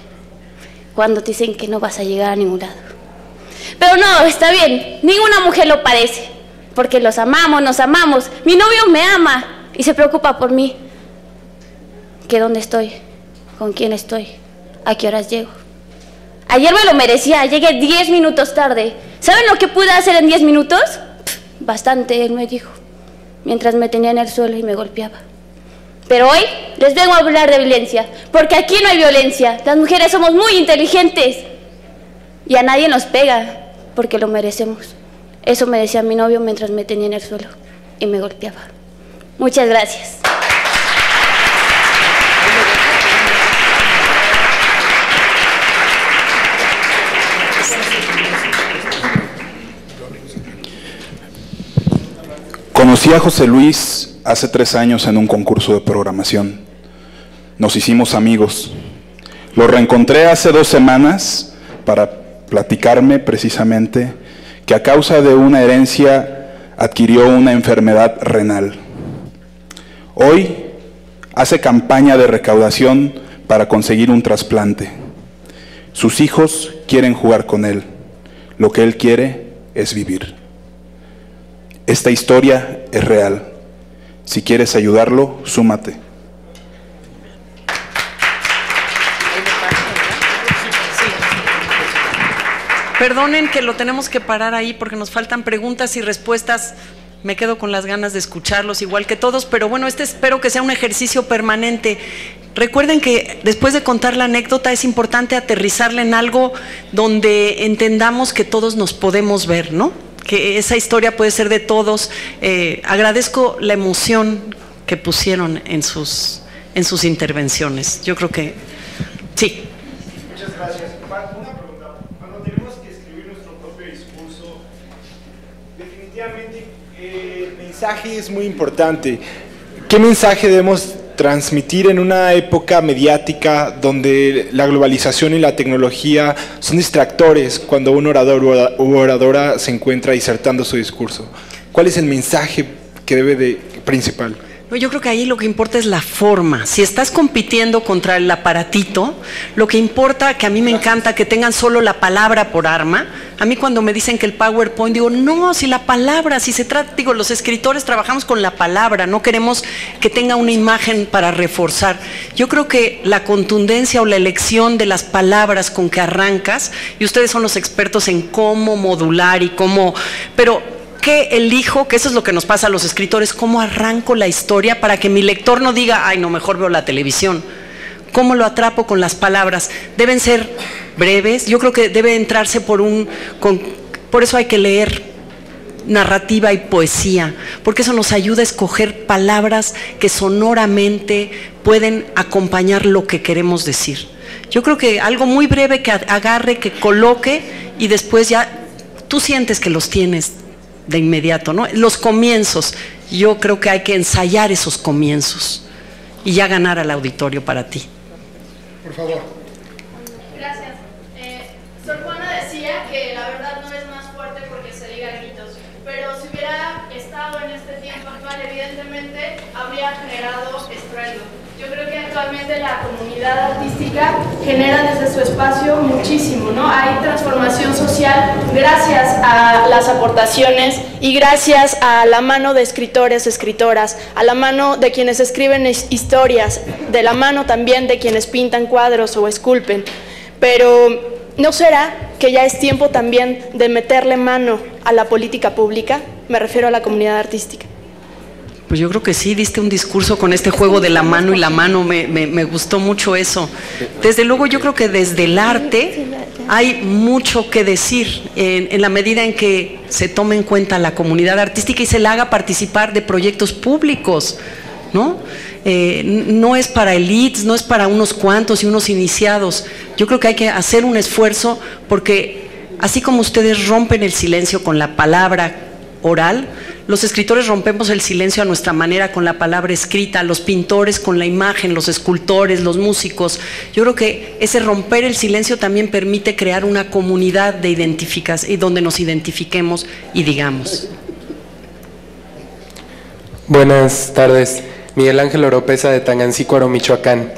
cuando te dicen que no vas a llegar a ningún lado. Pero no, está bien, ninguna mujer lo padece, porque los amamos, nos amamos. Mi novio me ama y se preocupa por mí. ¿Que dónde estoy? ¿Con quién estoy? ¿A qué horas llego? Ayer me lo merecía, llegué 10 minutos tarde. ¿Saben lo que pude hacer en 10 minutos? Bastante, él me dijo, mientras me tenía en el suelo y me golpeaba. Pero hoy les vengo a hablar de violencia, porque aquí no hay violencia. Las mujeres somos muy inteligentes y a nadie nos pega, porque lo merecemos. Eso me decía mi novio mientras me tenía en el suelo y me golpeaba. Muchas gracias. Conocí a José Luis hace 3 años en un concurso de programación. Nos hicimos amigos. Lo reencontré hace 2 semanas para platicarme precisamente que a causa de una herencia adquirió una enfermedad renal. Hoy hace campaña de recaudación para conseguir un trasplante. Sus hijos quieren jugar con él. Lo que él quiere es vivir. Esta historia es real. Si quieres ayudarlo, súmate. Perdonen que lo tenemos que parar ahí porque nos faltan preguntas y respuestas. Me quedo con las ganas de escucharlos igual que todos, pero bueno, espero que sea un ejercicio permanente. Recuerden que después de contar la anécdota es importante aterrizarla en algo donde entendamos que todos nos podemos ver, ¿no? Que esa historia puede ser de todos. Agradezco la emoción que pusieron en sus intervenciones. Yo creo que sí. Muchas gracias. Una pregunta. Cuando tenemos que escribir nuestro propio discurso, definitivamente el mensaje es muy importante. ¿Qué mensaje debemos transmitir en una época mediática donde la globalización y la tecnología son distractores cuando un orador u oradora se encuentra disertando su discurso? ¿Cuál es el mensaje que debe de principal? No, yo creo que ahí lo que importa es la forma. Si estás compitiendo contra el aparatito, lo que importa, que a mí me encanta que tengan solo la palabra por arma. A mí cuando me dicen que el PowerPoint, digo, no, si la palabra, si se trata, digo, los escritores trabajamos con la palabra, no queremos que tenga una imagen para reforzar. Yo creo que la contundencia o la elección de las palabras con que arrancas, y ustedes son los expertos en cómo modular y cómo, pero ¿qué elijo? Que eso es lo que nos pasa a los escritores, ¿cómo arranco la historia para que mi lector no diga, ay, no, mejor veo la televisión? ¿Cómo lo atrapo con las palabras? Deben ser breves, yo creo que debe entrarse por eso hay que leer narrativa y poesía, porque eso nos ayuda a escoger palabras que sonoramente pueden acompañar lo que queremos decir. Yo creo que algo muy breve que agarre, que coloque y después ya tú sientes que los tienes de inmediato, ¿no? Los comienzos, yo creo que hay que ensayar esos comienzos y ya ganar al auditorio para ti. Por favor. Gracias. Sor Juana decía que la verdad no es más fuerte porque se diga a gritos, pero si hubiera estado en este tiempo actual, evidentemente habría generado estruendo. Yo creo que actualmente la comunidad artística genera desde su espacio muchísimo, ¿no? Hay transformación social gracias a las aportaciones y gracias a la mano de escritores, escritoras, a la mano de quienes escriben historias, de la mano también de quienes pintan cuadros o esculpen. Pero ¿no será que ya es tiempo también de meterle mano a la política pública? Me refiero a la comunidad artística. Pues yo creo que sí, diste un discurso con este juego de la mano y la mano, me gustó mucho eso. Desde luego yo creo que desde el arte hay mucho que decir en la medida en que se tome en cuenta la comunidad artística y se la haga participar de proyectos públicos, ¿no? no es para elites, no es para unos cuantos y unos iniciados. Yo creo que hay que hacer un esfuerzo porque así como ustedes rompen el silencio con la palabra oral, los escritores rompemos el silencio a nuestra manera con la palabra escrita, los pintores con la imagen, los escultores, los músicos. Yo creo que ese romper el silencio también permite crear una comunidad de identificación donde nos identifiquemos y digamos. Buenas tardes, Miguel Ángel Oropesa de Tangancícuaro, Michoacán.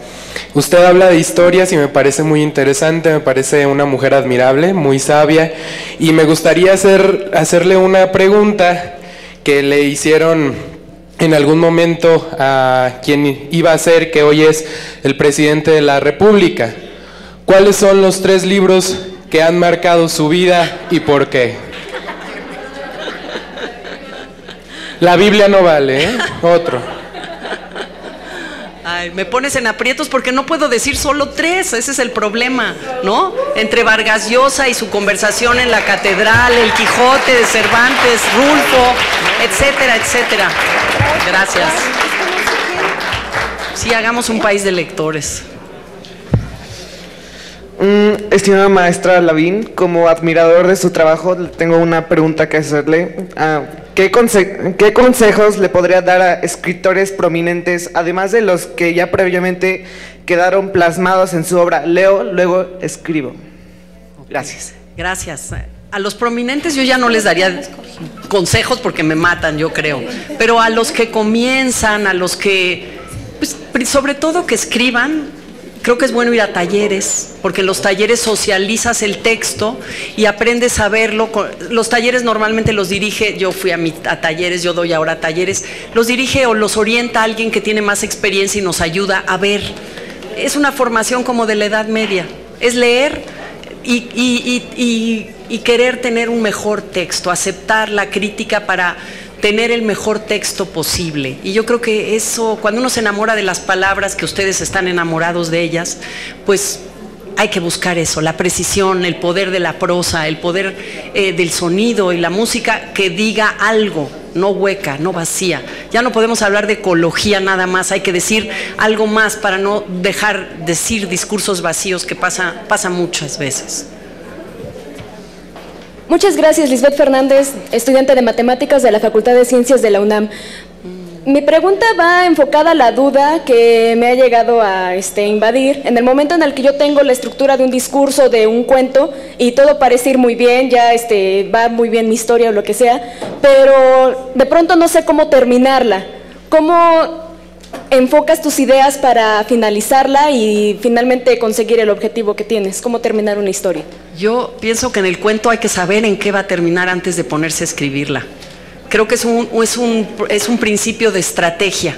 Usted habla de historias y me parece muy interesante, me parece una mujer admirable, muy sabia, y me gustaría hacerle una pregunta que le hicieron en algún momento a quien iba a ser, que hoy es el presidente de la República. ¿Cuáles son los 3 libros que han marcado su vida y por qué? La Biblia no vale, ¿eh? Otro. Ay, me pones en aprietos porque no puedo decir solo 3, ese es el problema, ¿no? Entre Vargas Llosa y su conversación en la catedral, el Quijote de Cervantes, Rulfo, etcétera, etcétera. Gracias. Sí, hagamos un país de lectores. Estimada maestra Lavín, como admirador de su trabajo, tengo una pregunta que hacerle. ¿Qué consejos le podría dar a escritores prominentes, además de los que ya previamente quedaron plasmados en su obra? Leo, luego escribo. Gracias. Gracias. A los prominentes yo ya no les daría consejos porque me matan, yo creo. Pero a los que comienzan, a los que, pues, sobre todo que escriban, creo que es bueno ir a talleres, porque en los talleres socializas el texto y aprendes a verlo. Los talleres normalmente los dirige, yo fui a talleres, yo doy ahora talleres, los dirige o los orienta alguien que tiene más experiencia y nos ayuda a ver. Es una formación como de la Edad Media, es leer y querer tener un mejor texto, aceptar la crítica para tener el mejor texto posible. Y yo creo que eso, cuando uno se enamora de las palabras, que ustedes están enamorados de ellas, pues hay que buscar eso, la precisión, el poder de la prosa, el poder del sonido y la música que diga algo, no hueca, no vacía. Ya no podemos hablar de ecología nada más, hay que decir algo más para no dejar decir discursos vacíos, que pasa muchas veces. Muchas gracias, Lisbeth Fernández, estudiante de Matemáticas de la Facultad de Ciencias de la UNAM. Mi pregunta va enfocada a la duda que me ha llegado a invadir. En el momento en el que yo tengo la estructura de un discurso, de un cuento, y todo parece ir muy bien, ya va muy bien mi historia o lo que sea, pero de pronto no sé cómo terminarla. ¿Cómo enfocas tus ideas para finalizarla y finalmente conseguir el objetivo que tienes? ¿Cómo terminar una historia? Yo pienso que en el cuento hay que saber en qué va a terminar antes de ponerse a escribirla. Creo que es un principio de estrategia.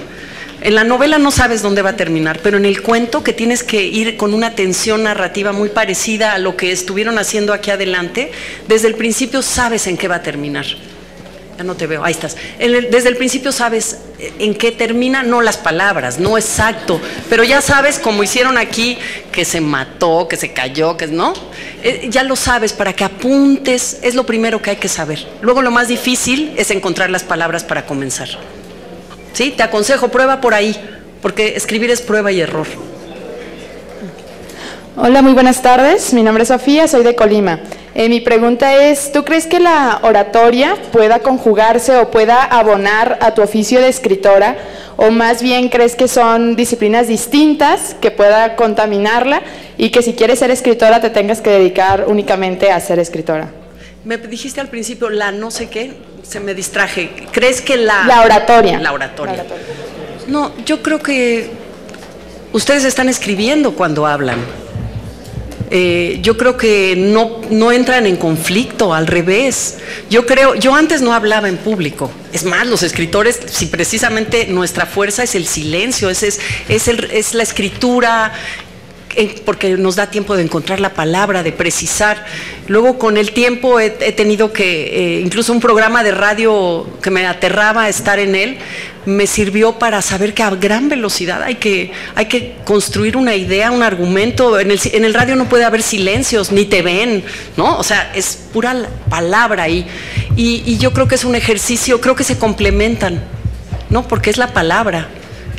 En la novela no sabes dónde va a terminar, pero en el cuento, que tienes que ir con una tensión narrativa muy parecida a lo que estuvieron haciendo aquí adelante, desde el principio sabes en qué va a terminar. Ya no te veo, ahí estás. Desde el principio sabes en qué termina, no las palabras, no exacto, pero ya sabes, como hicieron aquí, que se mató, que se cayó, que no. Ya lo sabes, para que apuntes, es lo primero que hay que saber. Luego lo más difícil es encontrar las palabras para comenzar. ¿Sí? Te aconsejo, prueba por ahí, porque escribir es prueba y error. Hola, muy buenas tardes. Mi nombre es Sofía, soy de Colima. Mi pregunta es, ¿tú crees que la oratoria pueda conjugarse o pueda abonar a tu oficio de escritora? ¿O más bien crees que son disciplinas distintas que pueda contaminarla y que si quieres ser escritora te tengas que dedicar únicamente a ser escritora? Me dijiste al principio la no sé qué, se me distraje. ¿Crees que la oratoria? La oratoria. No, yo creo que ustedes están escribiendo cuando hablan. Yo creo que no entran en conflicto, al revés. Yo antes no hablaba en público. Es más, los escritores, si precisamente nuestra fuerza es el silencio, es la escritura, porque nos da tiempo de encontrar la palabra, de precisar. Luego con el tiempo he tenido que, incluso un programa de radio que me aterraba estar en él, me sirvió para saber que a gran velocidad hay que construir una idea, un argumento. En el radio no puede haber silencios, ni te ven, ¿no? O sea, es pura palabra ahí. Y yo creo que es un ejercicio, creo que se complementan, ¿no? Porque es la palabra.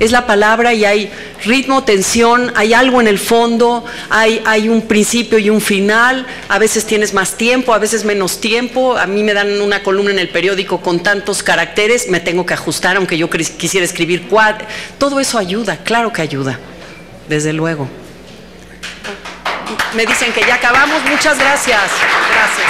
es la palabra y hay ritmo, tensión, hay algo en el fondo, hay un principio y un final, a veces tienes más tiempo, a veces menos tiempo. A mí me dan una columna en el periódico con tantos caracteres, me tengo que ajustar aunque yo quisiera escribir 4. Todo eso ayuda, claro que ayuda, desde luego. Me dicen que ya acabamos, muchas gracias. Gracias.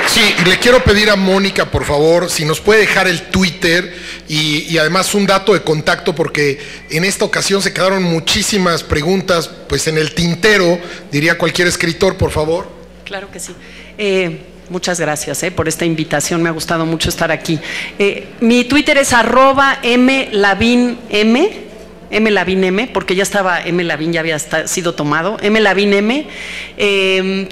Sí, le quiero pedir a Mónica, por favor, si nos puede dejar el Twitter y además un dato de contacto, porque en esta ocasión se quedaron muchísimas preguntas, pues en el tintero, diría cualquier escritor, por favor. Claro que sí. Muchas gracias por esta invitación, me ha gustado mucho estar aquí. Mi Twitter es @mlavinm, porque ya estaba mlavin, ya había sido tomado, mlavinm.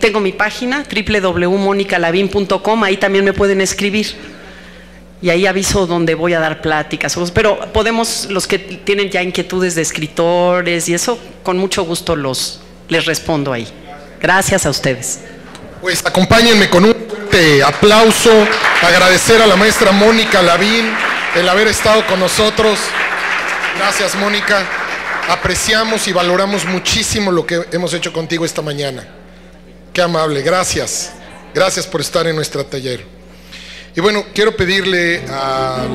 Tengo mi página, www.monicalavin.com, ahí también me pueden escribir. Y ahí aviso donde voy a dar pláticas. Pero podemos, los que tienen ya inquietudes de escritores y eso, con mucho gusto les respondo ahí. Gracias a ustedes. Pues acompáñenme con un fuerte aplauso, agradecer a la maestra Mónica Lavín el haber estado con nosotros. Gracias, Mónica. Apreciamos y valoramos muchísimo lo que hemos hecho contigo esta mañana. Qué amable, gracias. Gracias por estar en nuestro taller. Y bueno, quiero pedirle a